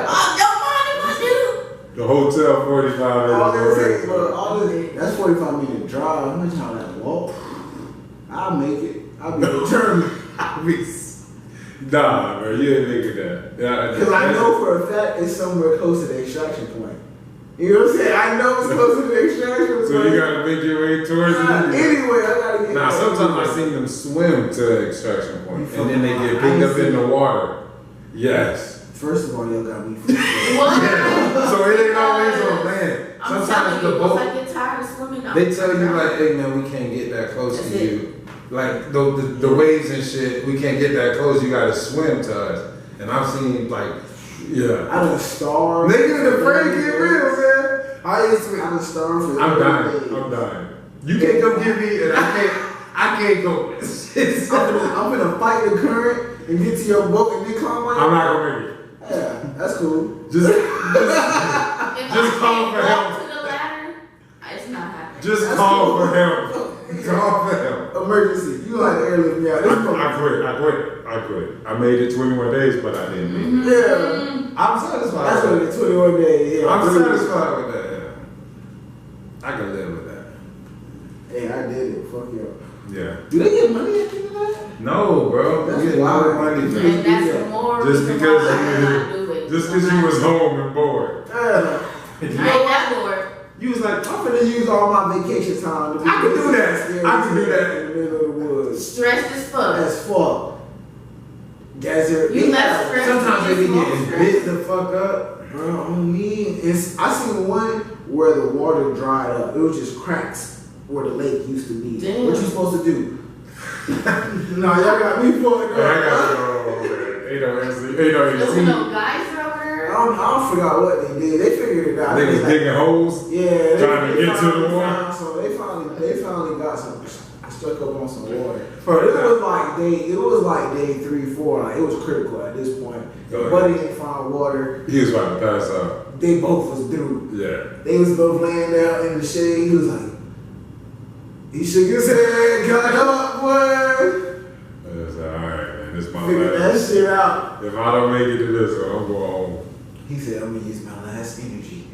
Oh, don't mind if I do. the hotel 45 All minutes that away. takes, bro, that's 45-minute drive. Imagine how that walk. I'll make it. I'll be determined. I'll be nah, bro, you ain't making that. Because I know for a fact it's somewhere close to the extraction point. You know what I'm saying? I know it's close to the extraction point. So you gotta make your way towards it. Anyway, I gotta get Nah, there. sometimes I seen them swim to the extraction point, and then they get picked up in the water. Yes. First of all, y'all got me. What? So it ain't always on land. I'm Sometimes telling the you, once boat, I get tired of swimming, they tell you like, hey man, we can't get that close That's to it. you. Like the waves and shit, we can't get that close. You gotta swim to us. And I've seen like, yeah. I done starved. Niggas afraid to get real, man. I used to be starving. I'm dying. You can't come get me, and I can't go. I'm gonna fight the current and get to your boat and then climb on. I'm not gonna make it. Yeah, that's cool. Just call for help. help. To the ladder, it's not happening. Just call for help. Call for help. Emergency. You like to airlift me out. I quit. I made it 21 days, but I didn't make it. Yeah. I'm satisfied. That's what the 21 days. Yeah. I'm satisfied with that. Yeah. I can live with that. Hey, I did it. Fuck you. Yeah. Do they get money at the end of that? No, bro. That's You get no wild. money. And that's more Just reason because why I cannot do it. you was home and bored. Yeah. I ain't that bored. You was like, I'm finna use all my vacation time to be I can do that. I can do that. in the middle of the woods. Stressed as fuck. As fuck. Desert. You left stressed. sometimes they be getting stressed. bit the fuck up. Bro, I mean, I seen one where the water dried up. It was just cracks where the lake used to be. Damn. What you supposed to do? No, y'all got me fucked up. I gotta go over there. Ain't no There's AC. no guys over there. I forgot what they did. They figured it out. They was digging holes. Yeah, Trying to get to the water. water. So they finally got some. Stuck up on some water. For It was like day 3, 4. Like it was critical at this point. Go Buddy didn't find water. He was about to pass out. They both was through. Yeah. They was both laying there in the shade. He was like, he shook his head, got up, boy. I was like, alright, man, this my Figured last. that shit out. If I don't make it to this one, I'm going home. He said, I'm gonna use my last energy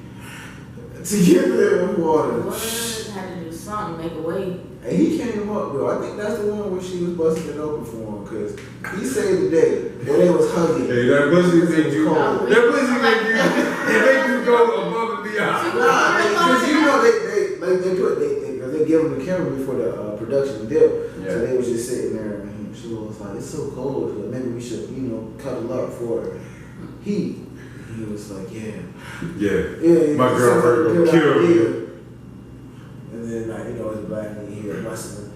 to get rid of water. What? Had to do something, make a way. And he came up though. I think that's the one where she was busting it open for him because he saved the day where they was hugging. Hey, that pussy make you. Cold. That pussy make you. It make you go above and beyond. Nah, because you know they give them the camera before the production deal. Yeah. So they was just sitting there and she was like, "It's so cold, so maybe we should, cuddle up for heat." He was like, "Yeah, Yeah. My it sounds like a girlfriend good will kill idea." me. And then it's black and here busting.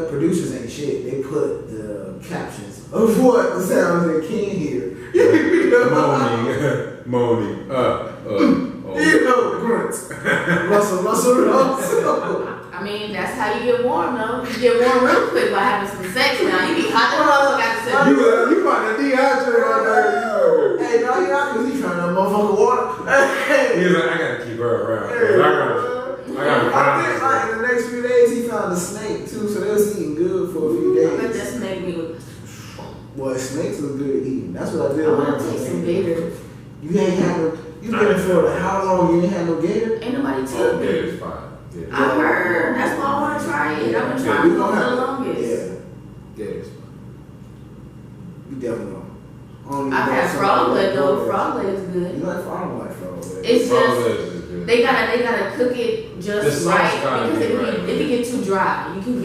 Producers ain't shit. They put the captions of what the sounds they can hear. Moaning. Grunts. Russell. I mean, that's how you get warm, though. You get warm real quick by having some sex now. You be hot as motherfucker after sex. You about to dehydrate on there. Hey, no, you're not because he's trying to motherfucker water. He was like, I gotta keep her around. I gotta I think find in the next few days he found a snake too, so they was eating good for a few I bet days. that snake me with. Boy, snakes was good eating. That's what I did. I want to take some gator. You ain't had no. You been in Florida how long? You ain't had no gator? Ain't nobody Oh, tell me. it's fine. Yeah. I heard. That's why I want to try it. I've been Yeah, trying we for gonna the have. longest. Yeah, it's fine. You definitely know. I've had frog leg though. Frog leg is You good. like frog leg, frog leg. It's Frog just legs is good. they gotta cook it The just sauce right gotta because be right. if it get too dry, you can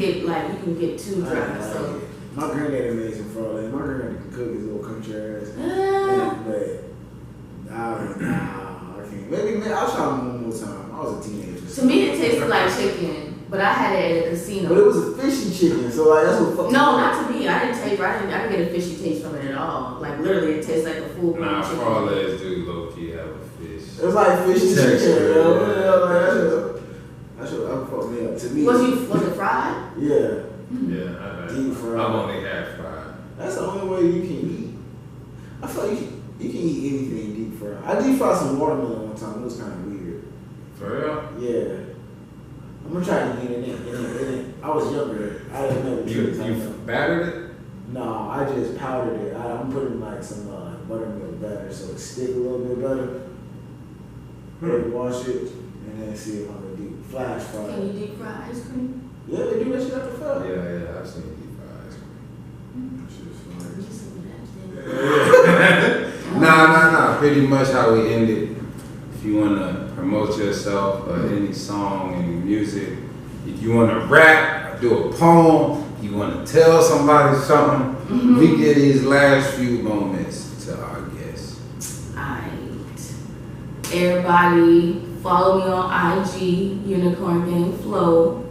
get too dry. So My granddad made some frog leg. My granddad can cook his little country ass. But I can't. Maybe I'll try them one more time. I was a teenager. to me it tasted like chicken, but I had it at a casino. But it was a fishy chicken, so like that's what fucked No, me up. not to me. I didn't get a fishy taste from it at all. Like literally, it tastes like a full grown Nah, chicken. frog legs do low key have a fish. It was like fishy Texture, chicken, you know? yeah. Yeah, like that fucked me up. To me, Was it fried? yeah, Yeah, Deep fried. I've only had fried. that's the only way you can eat. I feel like you can eat anything deep fried. I deep fried some watermelon one time. It was kind of weird. For real? Yeah, I'm gonna try it again. I was younger. I didn't know the tricks. You battered it? No, I just powdered it. I'm putting like some buttermilk batter so it stick a little bit better. Maybe wash it and then see if I'm gonna deep flash fry Can it. you deep fry ice cream? Yeah, they do that shit after fry. Yeah, I've seen deep fried ice cream. That shit's fire. You just look at that. Nah. Pretty much how we ended. If you want to promote yourself or any song, any music, if you want to rap, do a poem, you want to tell somebody something, we get these last few moments to our guests. Alright. Everybody follow me on IG, Unicorn Gang Flow.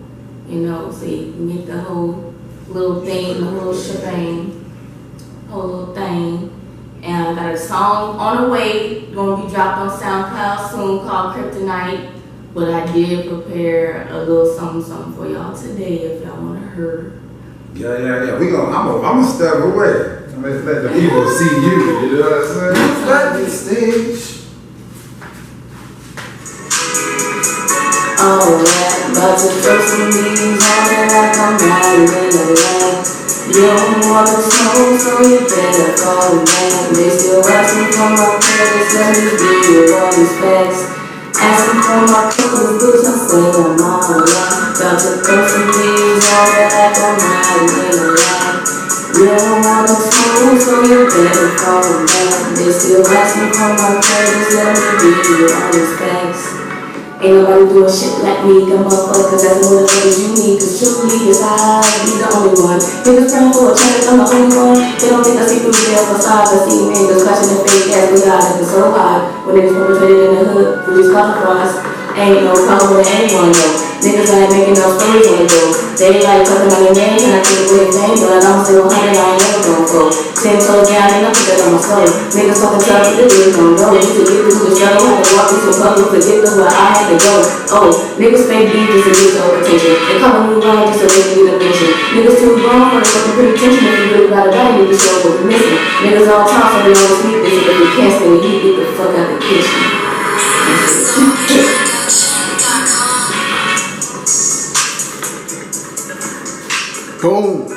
So you can get the whole little thing, the whole shebang, whole little thing. And I got a song on the way, gonna be dropped on SoundCloud soon called Kryptonite. But I did prepare a little something for y'all today if y'all wanna hear. Yeah. I'm gonna step away. Let the people see you. You know what I'm saying? Let me stage. Oh yeah, about to throw some meetings on it like I'm riding in the lane. You don't want to smoke, so you better call the man. They still asking for my credits, let me give you all these facts. Asking for my cookies, bitch, I'm saying I'm all right. About to throw some meetings on it like I'm riding in the lane. You don't want to smoke, so you better call the man. They still asking for my credits, let me give you all these facts. Ain't nobody doing shit like me, them motherfuckers, that's more than you need. Cause truly, it's I be the only one. Niggas praying for a change, I'm the only one. They don't think I see through their facade. I see niggas clutching the fake ass, we got it so hard. When niggas perpetrated in the hood, we just come across. Ain't no problem with anyone though. Niggas like making no stories on the door. They like talking on your name, and I take away the fame, but I don't say 100, I ain't never gonna go. 10 toes down, and I put that on my soul. Niggas talking tough, but the niggas don't know. Used to get through the struggle, had to walk through some public to get to where I had to go. Oh, niggas fake beef just to get your attention. They calling me wrong just so they can get attention. Niggas too grown for the fucking pretty attention. If you really got a body, niggas show what we're missing. Niggas all talk, so they always sneak this. If we can't stand it, you get the fuck out the kitchen. Boom.